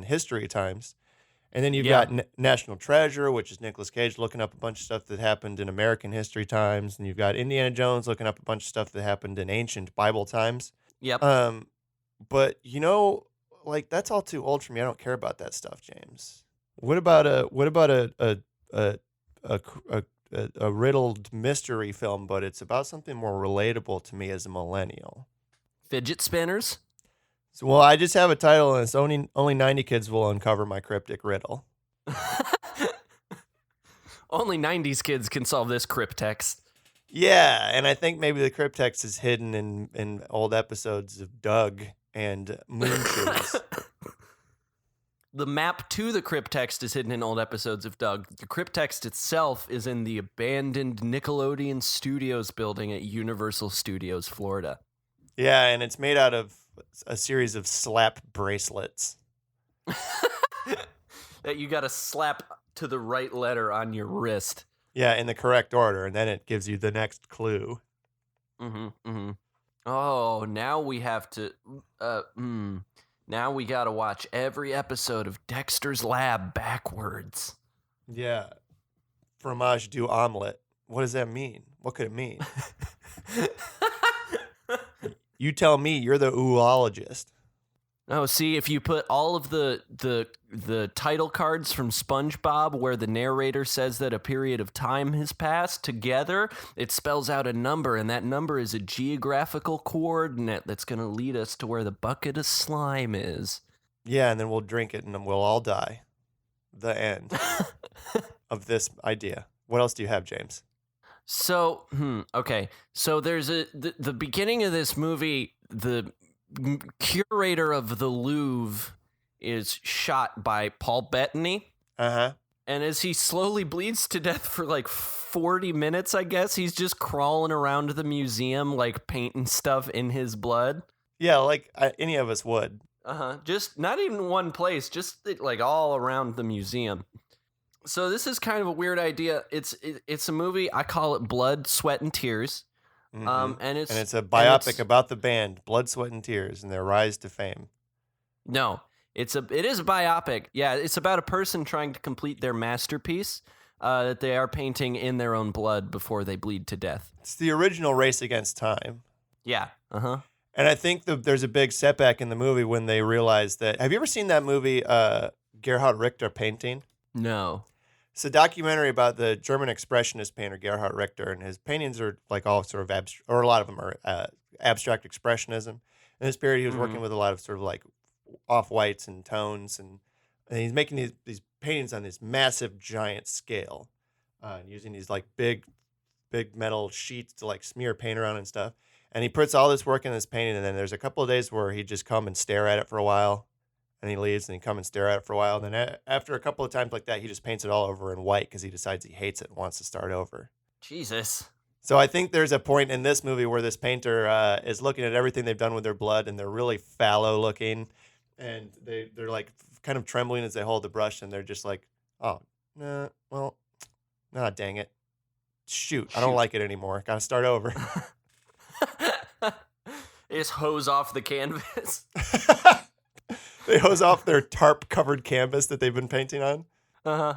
history times. And then you've got National Treasure, which is Nicolas Cage looking up a bunch of stuff that happened in American history times. And you've got Indiana Jones looking up a bunch of stuff that happened in ancient Bible times. Yep. But that's all too old for me. I don't care about that stuff, James. What about a riddled mystery film, but it's about something more relatable to me as a millennial? Fidget spinners? Well, I just have a title, and it's only 90 kids will uncover my cryptic riddle. Only 90s kids can solve this cryptex. Yeah, and I think maybe the cryptext is hidden in old episodes of Doug and Moon Shoes. The map to the cryptext is hidden in old episodes of Doug. The cryptext itself is in the abandoned Nickelodeon Studios building at Universal Studios, Florida. Yeah, and it's made out of a series of slap bracelets. That you got to slap to the right letter on your wrist. Yeah, in the correct order, and then it gives you the next clue. Oh, now we have to... Now we got to watch every episode of Dexter's Lab backwards. Yeah. Fromage du omelet. What does that mean? What could it mean? You tell me, you're the oologist. Oh, see, if you put all of the title cards from SpongeBob where the narrator says that a period of time has passed together, it spells out a number, and that number is a geographical coordinate that's going to lead us to where the bucket of slime is. Yeah, and then we'll drink it and we'll all die. The end of this idea. What else do you have, James? So, okay. So there's the beginning of this movie, the curator of the Louvre is shot by Paul Bettany. Uh-huh. And as he slowly bleeds to death for like 40 minutes, I guess, he's just crawling around the museum, like painting stuff in his blood. Yeah, like any of us would. Just not even one place, just like all around the museum. So this is kind of a weird idea. It's a movie. I call it Blood, Sweat, and Tears. Mm-hmm. And it's a biopic about the band Blood, Sweat, and Tears and their rise to fame. No, it is a biopic. Yeah, it's about a person trying to complete their masterpiece that they are painting in their own blood before they bleed to death. It's the original Race Against Time. Yeah. And I think there's a big setback in the movie when they realize that. Have you ever seen that movie, Gerhard Richter Painting? No. It's a documentary about the German expressionist painter Gerhard Richter, and his paintings are like all sort of or a lot of them are abstract expressionism. In this period, he was working with a lot of sort of like off-whites and tones, and he's making these paintings on this massive, giant scale, using these like big metal sheets to like smear paint around and stuff. And he puts all this work in this painting, and then there's a couple of days where he just come and stare at it for a while. And he leaves, and he come and stare at it for a while. And then after a couple of times like that, he just paints it all over in white because he decides he hates it and wants to start over. Jesus. So I think there's a point in this movie where this painter is looking at everything they've done with their blood, and they're really fallow looking, and they're like kind of trembling as they hold the brush, and they're just like, oh, nah, well, nah, dang it. Shoot, I don't like it anymore. Got to start over. They just hose off the canvas. They hose off their tarp-covered canvas that they've been painting on.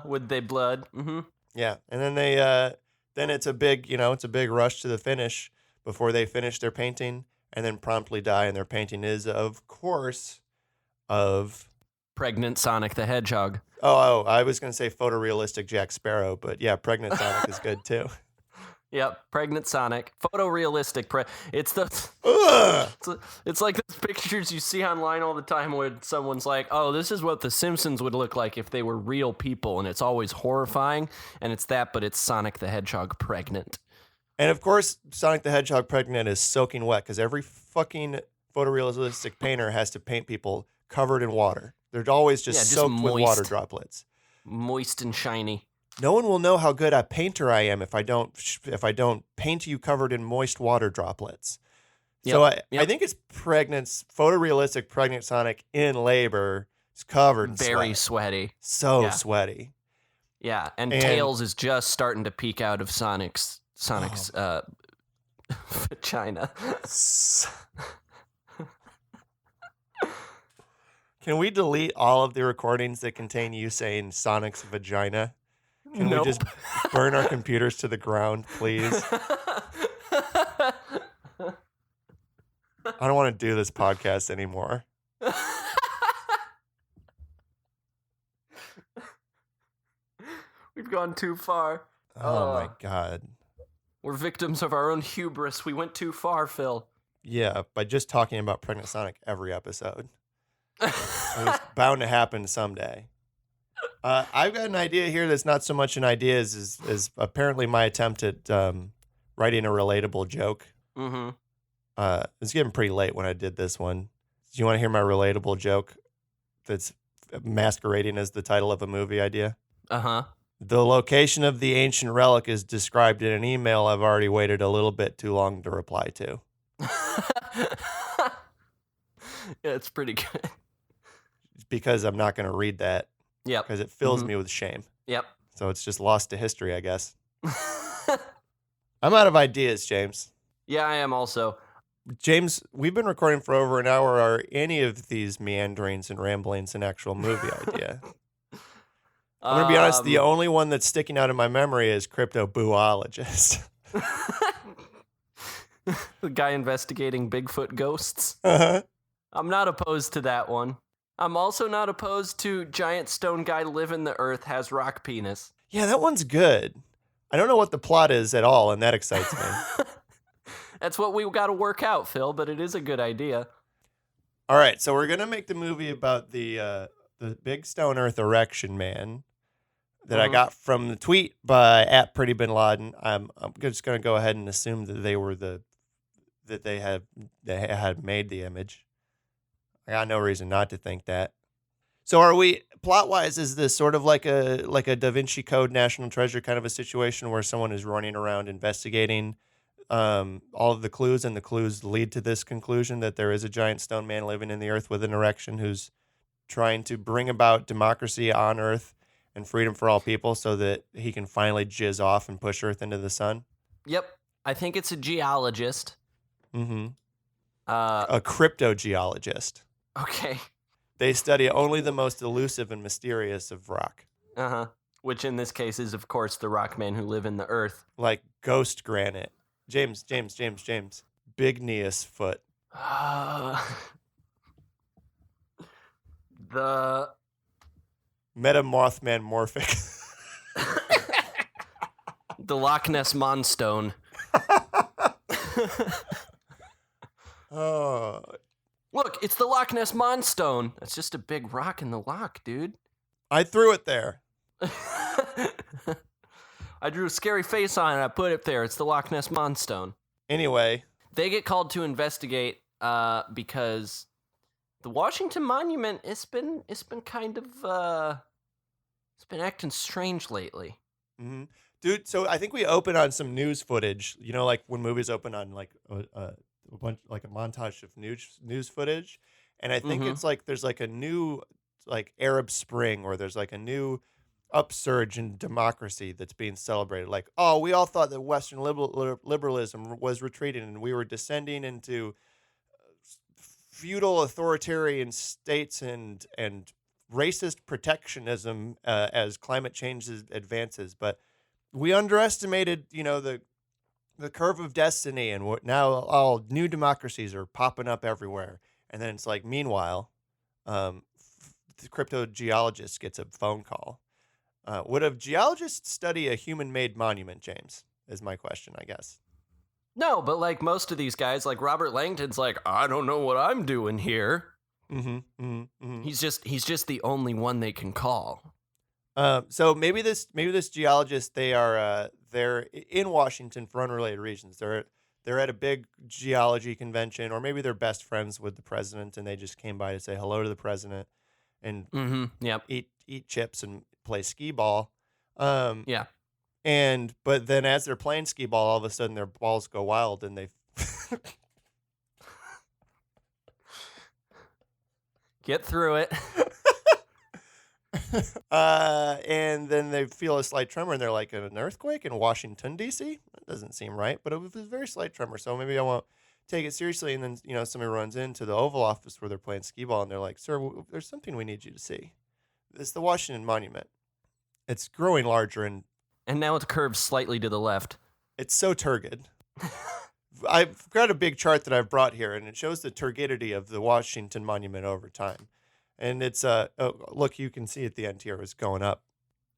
With their blood. Mm-hmm. Yeah, and then then it's a big rush to the finish before they finish their painting and then promptly die. And their painting is, of course, of Pregnant Sonic the Hedgehog. Oh, I was going to say photorealistic Jack Sparrow, but yeah, Pregnant Sonic is good too. Yep, Pregnant Sonic, photorealistic. It's like those pictures you see online all the time where someone's like, "Oh, this is what the Simpsons would look like if they were real people," and it's always horrifying. And it's that, but it's Sonic the Hedgehog pregnant. And of course, Sonic the Hedgehog pregnant is soaking wet because every fucking photorealistic painter has to paint people covered in water. They're always just soaked moist. with water droplets, moist and shiny. No one will know how good a painter I am if I don't paint you covered in moist water droplets. Yep, So I think it's photorealistic pregnant Sonic in labor. It's covered in very sweat. Sweaty. So sweaty. Yeah, and Tails is just starting to peek out of Sonic's vagina. Can we delete all of the recordings that contain you saying Sonic's vagina? Can we just burn our computers to the ground, please? I don't want to do this podcast anymore. We've gone too far. Oh my God. We're victims of our own hubris. We went too far, Phil. Yeah, by just talking about Pregnant Sonic every episode. It's bound to happen someday. I've got an idea here that's not so much an idea as apparently my attempt at writing a relatable joke. Mm-hmm. It's getting pretty late when I did this one. Do you want to hear my relatable joke that's masquerading as the title of a movie idea? Uh-huh. The location of the ancient relic is described in an email I've already waited a little bit too long to reply to. Yeah, it's pretty good. Because I'm not going to read that. Yep. Because it fills me with shame. Yep. So it's just lost to history, I guess. I'm out of ideas, James. Yeah, I am also. James, we've been recording for over an hour. Are any of these meanderings and ramblings an actual movie idea? I'm going to be honest, the only one that's sticking out in my memory is Cryptogeologist. The guy investigating Bigfoot ghosts. Uh-huh. I'm not opposed to that one. I'm also not opposed to giant stone guy live in the earth has rock penis. Yeah, that one's good. I don't know what the plot is at all, and that excites me. That's what we got to work out, Phil, but it is a good idea. All right, so we're going to make the movie about the big stone earth erection man that I got from the tweet by @PrettyBinLaden. I'm just going to go ahead and assume that they had made the image. I got no reason not to think that. So are we, plot-wise, is this sort of like a Da Vinci Code National Treasure kind of a situation where someone is running around investigating all of the clues, and the clues lead to this conclusion that there is a giant stone man living in the earth with an erection who's trying to bring about democracy on earth and freedom for all people so that he can finally jizz off and push earth into the sun? Yep. I think it's a geologist. Mm-hmm. A cryptogeologist. Okay. They study only the most elusive and mysterious of rock. Uh-huh. Which in this case is, of course, the rock men who live in the earth. Like ghost granite. James. Big Neus foot. The Metamorphman morphic. The Loch Ness Monstone. Oh. Look, it's the Loch Ness Monstone. That's just a big rock in the loch, dude. I threw it there. I drew a scary face on it. I put it there. It's the Loch Ness Monstone. Anyway. They get called to investigate because the Washington Monument, it's been kind of it's been acting strange lately. Mm-hmm. Dude, so I think we open on some news footage. You know, like when movies open on like a bunch, like a montage of news footage, and I think it's like there's like a new like Arab Spring, or there's like a new upsurge in democracy that's being celebrated. Like, oh, we all thought that Western liberalism was retreating, and we were descending into feudal authoritarian states and racist protectionism as climate change advances. But we underestimated, the curve of destiny, and now all new democracies are popping up everywhere. And then it's like, meanwhile, the cryptogeologist gets a phone call. Would a geologist study a human-made monument, James? Is my question, I guess. No, but like most of these guys, like Robert Langton's like, I don't know what I'm doing here. He's just the only one they can call. So maybe this geologist, they're in Washington for unrelated reasons. They're at a big geology convention, or maybe they're best friends with the president, and they just came by to say hello to the president and eat chips and play skee ball. Yeah. But then as they're playing skee ball, all of a sudden their balls go wild, and they get through it. And then they feel a slight tremor, and they're like, an earthquake in Washington, D.C.? That doesn't seem right, but it was a very slight tremor, so maybe I won't take it seriously. And then, somebody runs into the Oval Office where they're playing skee ball, and they're like, sir, there's something we need you to see. It's the Washington Monument. It's growing larger, and now it curves slightly to the left. It's so turgid. I've got a big chart that I've brought here, and it shows the turgidity of the Washington Monument over time. And it's, look, you can see at the end here, it's going up.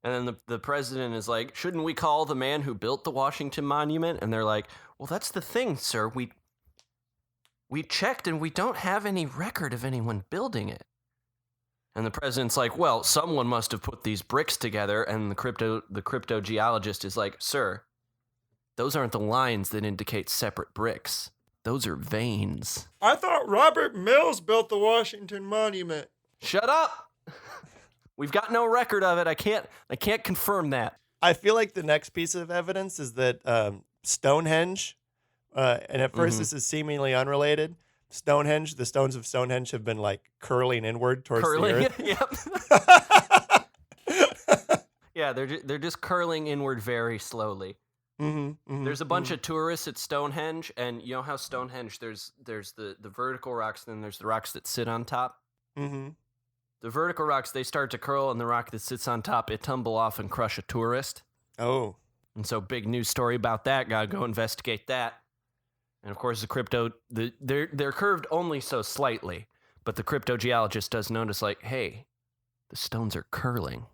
And then the president is like, shouldn't we call the man who built the Washington Monument? And they're like, well, that's the thing, sir. We checked, and we don't have any record of anyone building it. And the president's like, well, someone must have put these bricks together. And the cryptogeologist is like, sir, Those aren't the lines that indicate separate bricks. Those are veins. I thought Robert Mills built the Washington Monument. Shut up! We've got no record of it. I can't confirm that. I feel like the next piece of evidence is that Stonehenge, and at first this is seemingly unrelated. Stonehenge, the stones of Stonehenge have been like curling inward towards the earth. Yep. Yeah, they're just curling inward very slowly. There's a bunch of tourists at Stonehenge, and you know how Stonehenge, there's the vertical rocks, then there's the rocks that sit on top. The vertical rocks, they start to curl, and the rock that sits on top, it tumble off and crush a tourist. Oh. And so big news story about that. Gotta go investigate that. And of course, they're curved only so slightly, but the cryptogeologist does notice, like, hey, the stones are curling.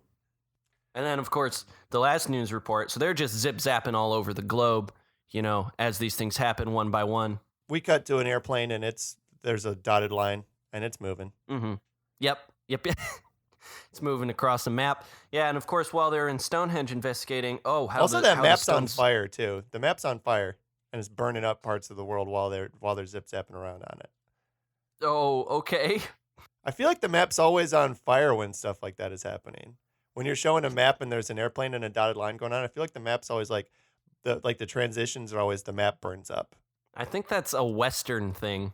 And then, of course, the last news report, so they're just zip-zapping all over the globe, you know, as these things happen one by one. We cut to an airplane, and there's a dotted line, and it's moving. Yep. It's moving across the map. Yeah, and of course, while they're in Stonehenge investigating, that map's on fire, too. The map's on fire, and it's burning up parts of the world while they're zip-zapping around on it. Oh, okay. I feel like the map's always on fire when stuff like that is happening. When you're showing a map and there's an airplane and a dotted line going on, I feel like the map's always the transitions are always the map burns up. I think that's a Western thing.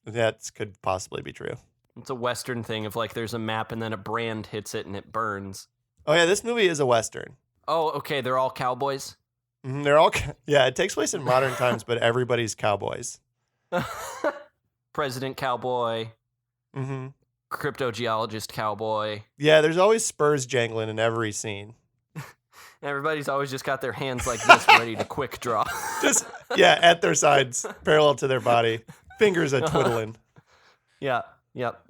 That could possibly be true. It's a Western thing of like there's a map and then a brand hits it and it burns. Oh yeah, this movie is a Western. Oh, okay. They're all cowboys? They're all, yeah, it takes place in modern times, but everybody's cowboys. President Cowboy. Cryptogeologist Cowboy. Yeah, there's always spurs jangling in every scene. Everybody's always just got their hands like this ready to quick draw. At their sides, parallel to their body. Fingers a twiddling. Yeah,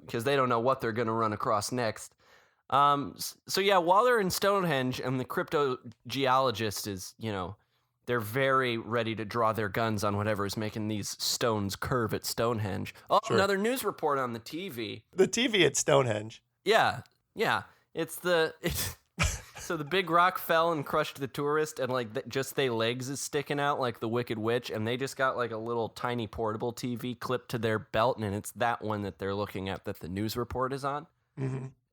because they don't know what they're going to run across next. So yeah, while they're in Stonehenge and the cryptogeologist is, you know, they're very ready to draw their guns on whatever is making these stones curve at Stonehenge. Oh, sure. Another news report on the TV. The TV at Stonehenge. Yeah. So the big rock fell and crushed the tourist, and like just their legs is sticking out like the Wicked Witch, and they just got like a little tiny portable TV clipped to their belt, and it's that one that they're looking at that the news report is on.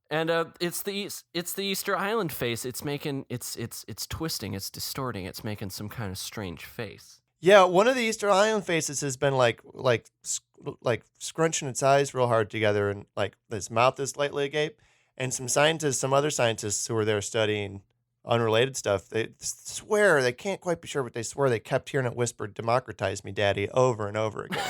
And it's the Easter Island face. It's making it's twisting, it's distorting, it's making some kind of strange face. Yeah, one of the Easter Island faces has been like scrunching its eyes real hard together, and like its mouth is slightly agape. And some other scientists who were there studying unrelated stuff, they swear, they can't quite be sure, but they swear they kept hearing it whispered, "Democratize me, Daddy," over and over again.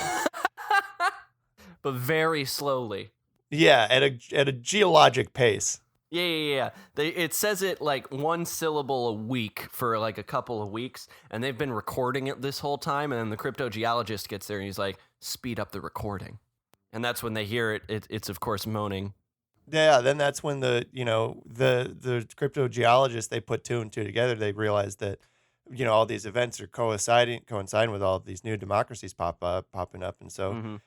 But very slowly. Yeah, at a geologic pace. Yeah. It says it like one syllable a week for like a couple of weeks, and they've been recording it this whole time, and then the cryptogeologist gets there and he's like, speed up the recording. And that's when they hear it. It's of course moaning. Yeah, then that's when the cryptogeologists, they put two and two together. They realized that, you know, all these events are coinciding with all of these new democracies popping up. And so,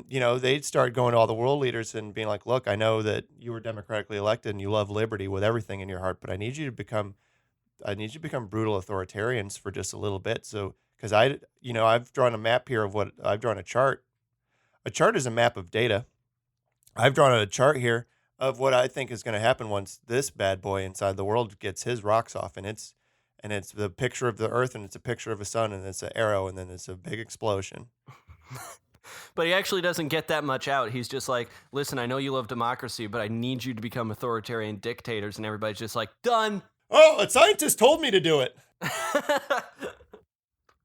you know, they started going to all the world leaders and being like, look, I know that you were democratically elected and you love liberty with everything in your heart, but I need you to become brutal authoritarians for just a little bit. So, because I've drawn a map here of I've drawn a chart. A chart is a map of data. I've drawn a chart here of what I think is going to happen once this bad boy inside the world gets his rocks off, and it's the picture of the Earth, and it's a picture of a sun, and it's an arrow, and then it's a big explosion. But he actually doesn't get that much out. He's just like, listen, I know you love democracy, but I need you to become authoritarian dictators, and everybody's just like, done. Oh, a scientist told me to do it.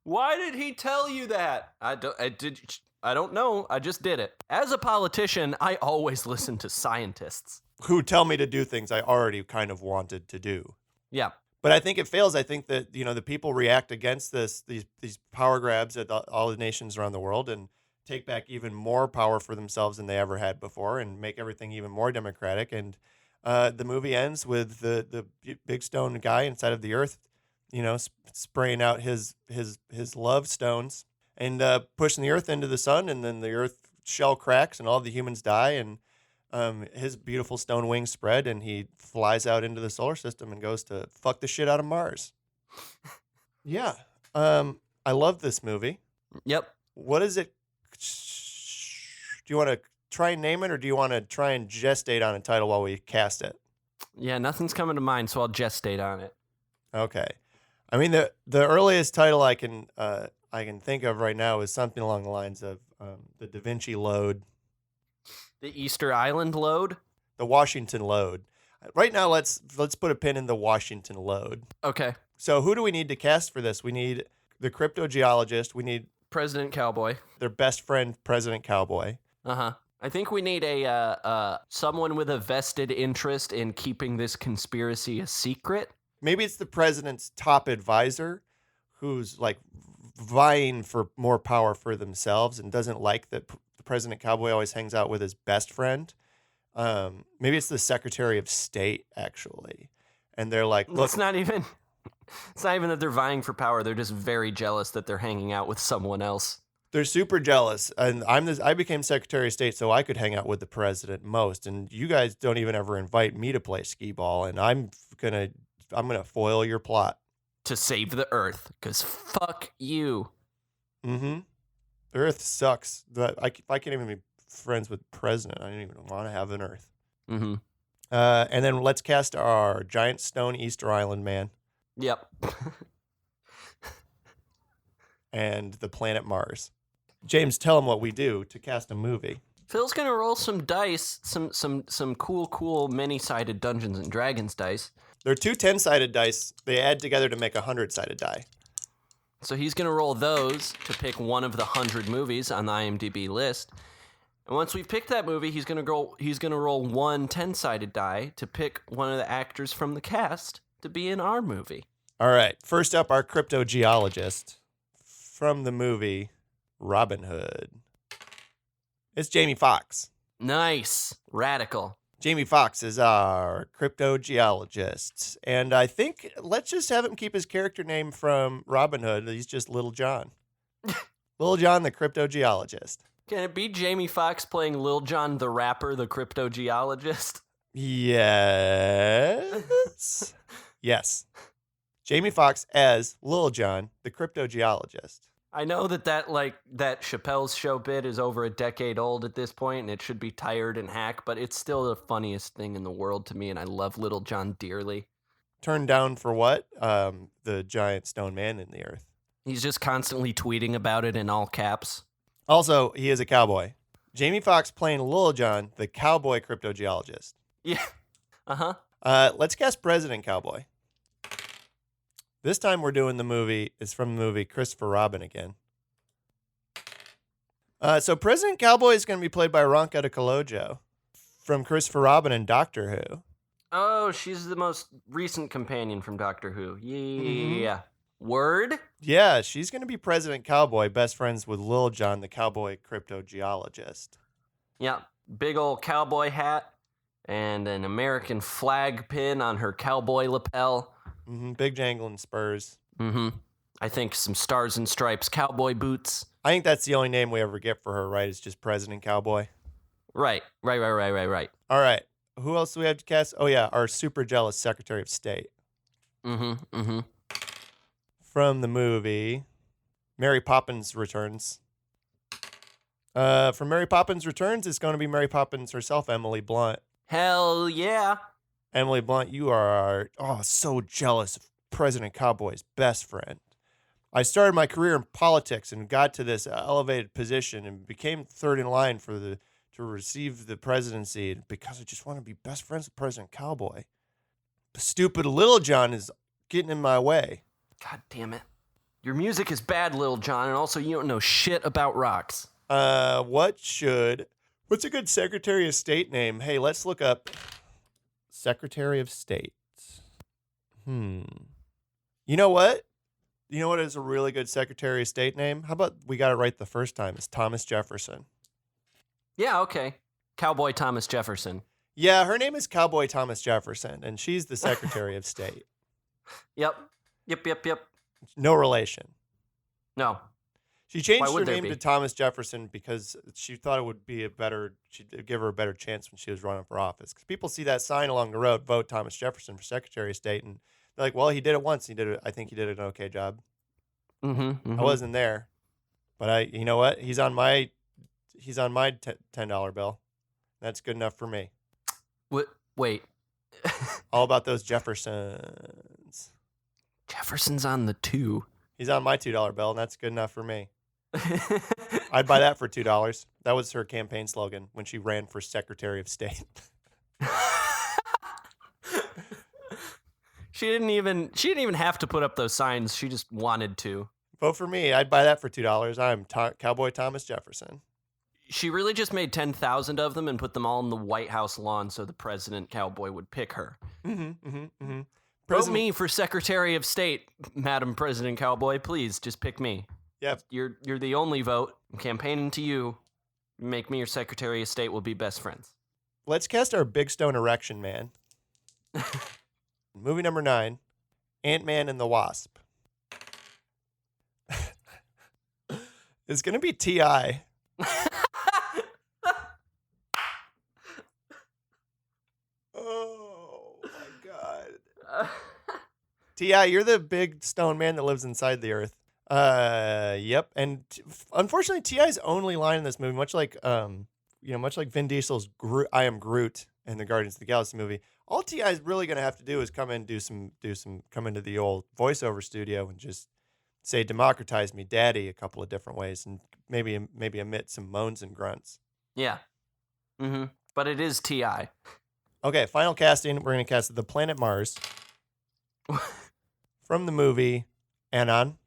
Why did he tell you that? I don't know. I just did it. As a politician, I always listen to scientists who tell me to do things I already kind of wanted to do. Yeah. But I think it fails. I think that, you know, the people react against these power grabs at all the nations around the world and take back even more power for themselves than they ever had before and make everything even more democratic. And the movie ends with the big stone guy inside of the Earth, you know, spraying out his love stones and pushing the Earth into the sun, and then the Earth shell cracks and all the humans die, and his beautiful stone wings spread, and he flies out into the solar system and goes to fuck the shit out of Mars. Yeah. I love this movie. Yep. What is it? Do you want to try and name it, or do you want to try and gestate on a title while we cast it? Yeah, nothing's coming to mind, so I'll gestate on it. Okay. I mean, the earliest title I can think of right now is something along the lines of the Da Vinci Load, The Easter Island Load? the Washington Load. Right now, let's put a pin in the Washington Load. Okay. So who do we need to cast for this? We need the cryptogeologist. We need President Cowboy. their best friend, President Cowboy. Uh-huh. I think we need a someone with a vested interest in keeping this conspiracy a secret. Maybe it's the president's top advisor who's like vying for more power for themselves and doesn't like that the President Cowboy always hangs out with his best friend. Maybe it's the Secretary of State, actually. And they're like, look, It's not even that they're vying for power. They're just very jealous that they're hanging out with someone else. they're super jealous. And I became Secretary of State so I could hang out with the president most. And you guys don't even ever invite me to play skee ball. And I'm gonna foil your plot. To save the Earth, because fuck you. Mm-hmm. The Earth sucks. I can't even be friends with the president. I don't even want to have an Earth. Mm-hmm. And then let's cast our giant stone Easter Island man Yep. and the planet Mars. James, tell him what we do to cast a movie. Phil's gonna roll some dice, some cool many-sided Dungeons and Dragons dice. They're two 10-sided dice. They add together to make a 100-sided die. So he's gonna roll those to pick one of the 100 movies on the IMDb list. And once we've picked that movie, he's gonna roll one 10-sided die to pick one of the actors from the cast to be in our movie. All right. First up, our cryptogeologist from the movie Robin Hood. It's Jamie Foxx. Nice. Radical. Jamie Foxx is our cryptogeologist. And I think let's just have him keep his character name from Robin Hood. He's just Little John. Little John, the cryptogeologist. Can it be Jamie Foxx playing Lil Jon the rapper, the cryptogeologist? Yes. Yes. Jamie Foxx as Lil John, the cryptogeologist. I know that Chappelle's show bit is over a decade old at this point, and it should be tired and hack, but it's still the funniest thing in the world to me, and I love Little John dearly. Turned down for what? The giant stone man in the earth. He's just constantly tweeting about it in all caps. Also, he is a cowboy. Jamie Foxx playing Lil John, the cowboy cryptogeologist. Yeah. Uh-huh. Let's cast President Cowboy. This time we're doing it's from the movie Christopher Robin again. So President Cowboy is going to be played by Ronke Adekoluejo from Christopher Robin and Doctor Who. Oh, she's the most recent companion from Doctor Who. Yeah. Mm-hmm. Word? Yeah, she's going to be President Cowboy, best friends with Lil John, the cowboy cryptogeologist. Yeah. Big old cowboy hat and an American flag pin on her cowboy lapel. Mm-hmm. Big jangling spurs. Mm-hmm. I think some stars and stripes cowboy boots. I think that's the only name we ever get for her, right? It's just President Cowboy. Right. All right. Who else do we have to cast? Oh, yeah, our super jealous Secretary of State. Mm-hmm. From the movie Mary Poppins Returns. From Mary Poppins Returns, it's going to be Mary Poppins herself, Emily Blunt. Hell yeah. Emily Blunt, you are so jealous of President Cowboy's best friend. I started my career in politics and got to this elevated position and became third in line to receive the presidency because I just want to be best friends with President Cowboy. The stupid Little John is getting in my way. God damn it. Your music is bad, Lil Jon, and also you don't know shit about rocks. What's a good Secretary of State name? Hey, let's look up Secretary of State. You know what? You know what is a really good Secretary of State name? How about we got it right the first time? It's Thomas Jefferson. Yeah, okay. Cowboy Thomas Jefferson. Yeah, her name is Cowboy Thomas Jefferson, and she's the Secretary of State. Yep. No relation. No. She changed Why her would there name be? to Thomas Jefferson because she thought it would be she'd give her a better chance when she was running for office. Because people see that sign along the road, vote Thomas Jefferson for Secretary of State, and they're like, well, he did it once. I think he did an okay job. Mm-hmm. I wasn't there, but you know what? He's on my $10 bill. That's good enough for me. Wait. All about those Jeffersons. Jefferson's on the 2. He's on my $2 bill, and that's good enough for me. I'd buy that for $2. That was her campaign slogan when she ran for Secretary of State. She didn't even have to put up those signs. She just wanted to. Vote for me. I'd buy that for $2. I'm Cowboy Thomas Jefferson. She really just made 10,000 of them and put them all on the White House lawn so the President Cowboy would pick her. Vote me for Secretary of State, Madam President Cowboy. Please, just pick me. Yep. You're the only vote. I'm campaigning to you. Make me your Secretary of State. We'll be best friends. Let's cast our Big Stone Erection Man. Movie number 9, Ant-Man and the Wasp. It's going to be T.I. Oh, my God. T.I., you're the big stone man that lives inside the earth. Yep. And unfortunately, T.I.'s only line in this movie, much like Vin Diesel's I Am Groot in the Guardians of the Galaxy movie, all T.I. is really going to have to do is come into the old voiceover studio and just say, "Democratize me, Daddy," a couple of different ways, and maybe emit some moans and grunts. Yeah. Mm-hmm. But it is T.I. Okay, final casting. We're going to cast the planet Mars from the movie Anon.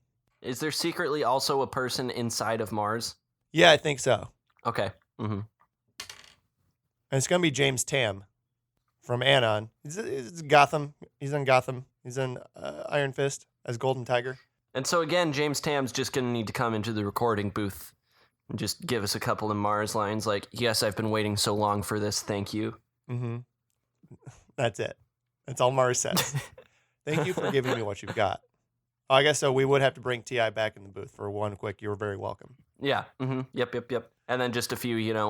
Is there secretly also a person inside of Mars? Yeah, I think so. Okay. Mm-hmm. And it's going to be James Tam from Anon. He's Gotham. He's in Gotham. He's in Iron Fist as Golden Tiger. And so again, James Tam's just going to need to come into the recording booth and just give us a couple of Mars lines like, "Yes, I've been waiting so long for this. Thank you." Mm-hmm. That's it. That's all Mars says. Thank you for giving me what you've got. Oh, I guess so. We would have to bring T.I. back in the booth for one quick, "You're very welcome." Yeah. Mm-hmm. Yep. And then just a few, Yeah.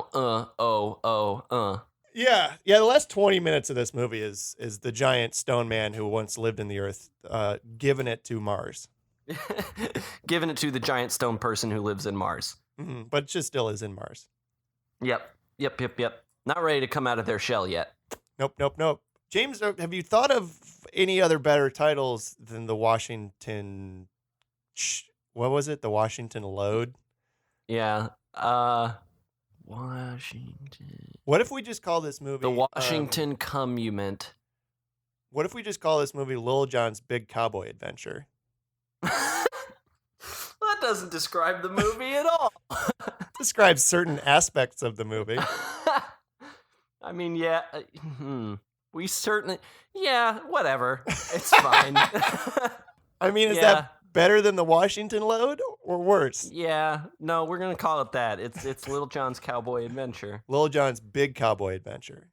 The last 20 minutes of this movie is the giant stone man who once lived in the earth, giving it to Mars. Giving it to the giant stone person who lives in Mars. Mm-hmm. But it just still is in Mars. Yep. Not ready to come out of their shell yet. Nope. James, have you thought of any other better titles than the Washington... What was it? The Washington Load? Yeah. Washington. What if we just call this movie... The Washington Commument. What if we just call this movie Lil Jon's Big Cowboy Adventure? That doesn't describe the movie at all. Describes certain aspects of the movie. I mean, yeah. We certainly... Yeah, whatever. It's fine. I mean, is that better than the Washington Load or worse? Yeah. No, we're going to call it that. It's Lil Jon's Cowboy Adventure. Lil Jon's Big Cowboy Adventure.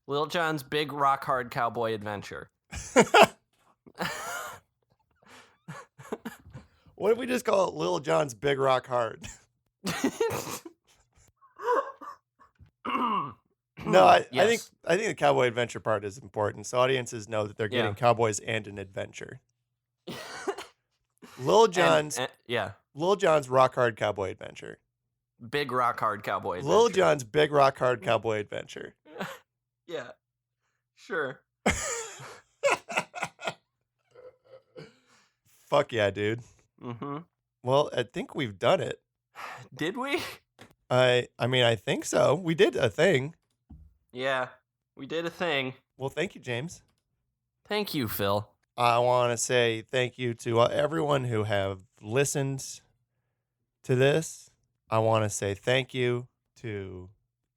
Lil Jon's Big Rock Hard Cowboy Adventure. What if we just call it Lil Jon's Big Rock Hard? No, I think the Cowboy Adventure part is important, so audiences know that they're getting cowboys and an adventure. Lil Jon's Rock Hard Cowboy Adventure. Big Rock Hard Cowboy Adventure. Lil Jon's Big Rock Hard Cowboy Adventure. Yeah. Sure. Fuck yeah, dude. Mm-hmm. Well, I think we've done it. Did we? I mean, I think so. We did a thing. Yeah, we did a thing. Well, thank you, James. Thank you, Phil. I want to say thank you to everyone who have listened to this. I want to say thank you to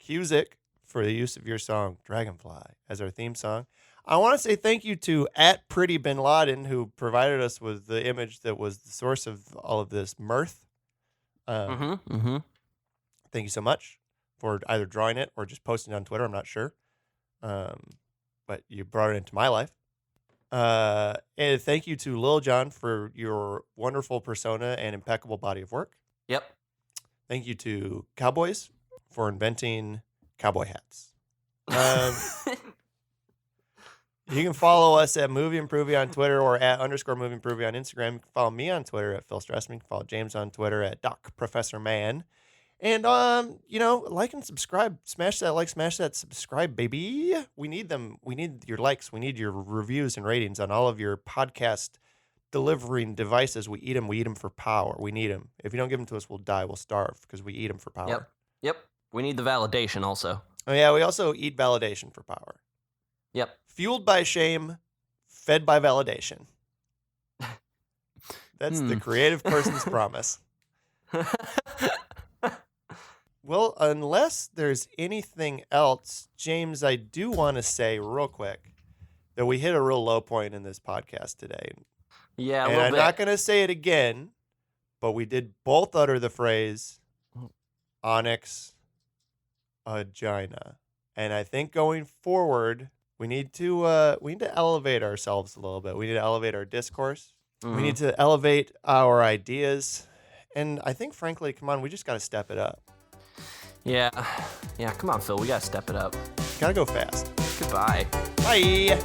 Cusick for the use of your song Dragonfly as our theme song. I want to say thank you to @PrettyBinLaden who provided us with the image that was the source of all of this mirth. Thank you so much for either drawing it or just posting it on Twitter. I'm not sure. But you brought it into my life. And thank you to Lil Jon for your wonderful persona and impeccable body of work. Yep. Thank you to Cowboys for inventing cowboy hats. You can follow us at Movie Improvie on Twitter or at _Movie Improvie on Instagram. You can follow me on Twitter at Phil Stressman. You can follow James on Twitter at Doc Professor Man. And, like and subscribe. Smash that like, smash that subscribe, baby. We need them. We need your likes. We need your reviews and ratings on all of your podcast delivering devices. We eat them. We eat them for power. We need them. If you don't give them to us, we'll die. We'll starve because we eat them for power. Yep. We need the validation also. Oh, yeah. We also eat validation for power. Yep. Fueled by shame, fed by validation. That's the creative person's promise. Well, unless there's anything else, James, I do want to say real quick that we hit a real low point in this podcast today. Yeah, and I'm not going to say it again, but we did both utter the phrase onyx vagina. And I think going forward, we need to elevate ourselves a little bit. We need to elevate our discourse. We need to elevate our ideas. And I think, frankly, come on, we just got to step it up. Yeah, come on, Phil. We got to step it up. Got to go fast. Goodbye. Bye.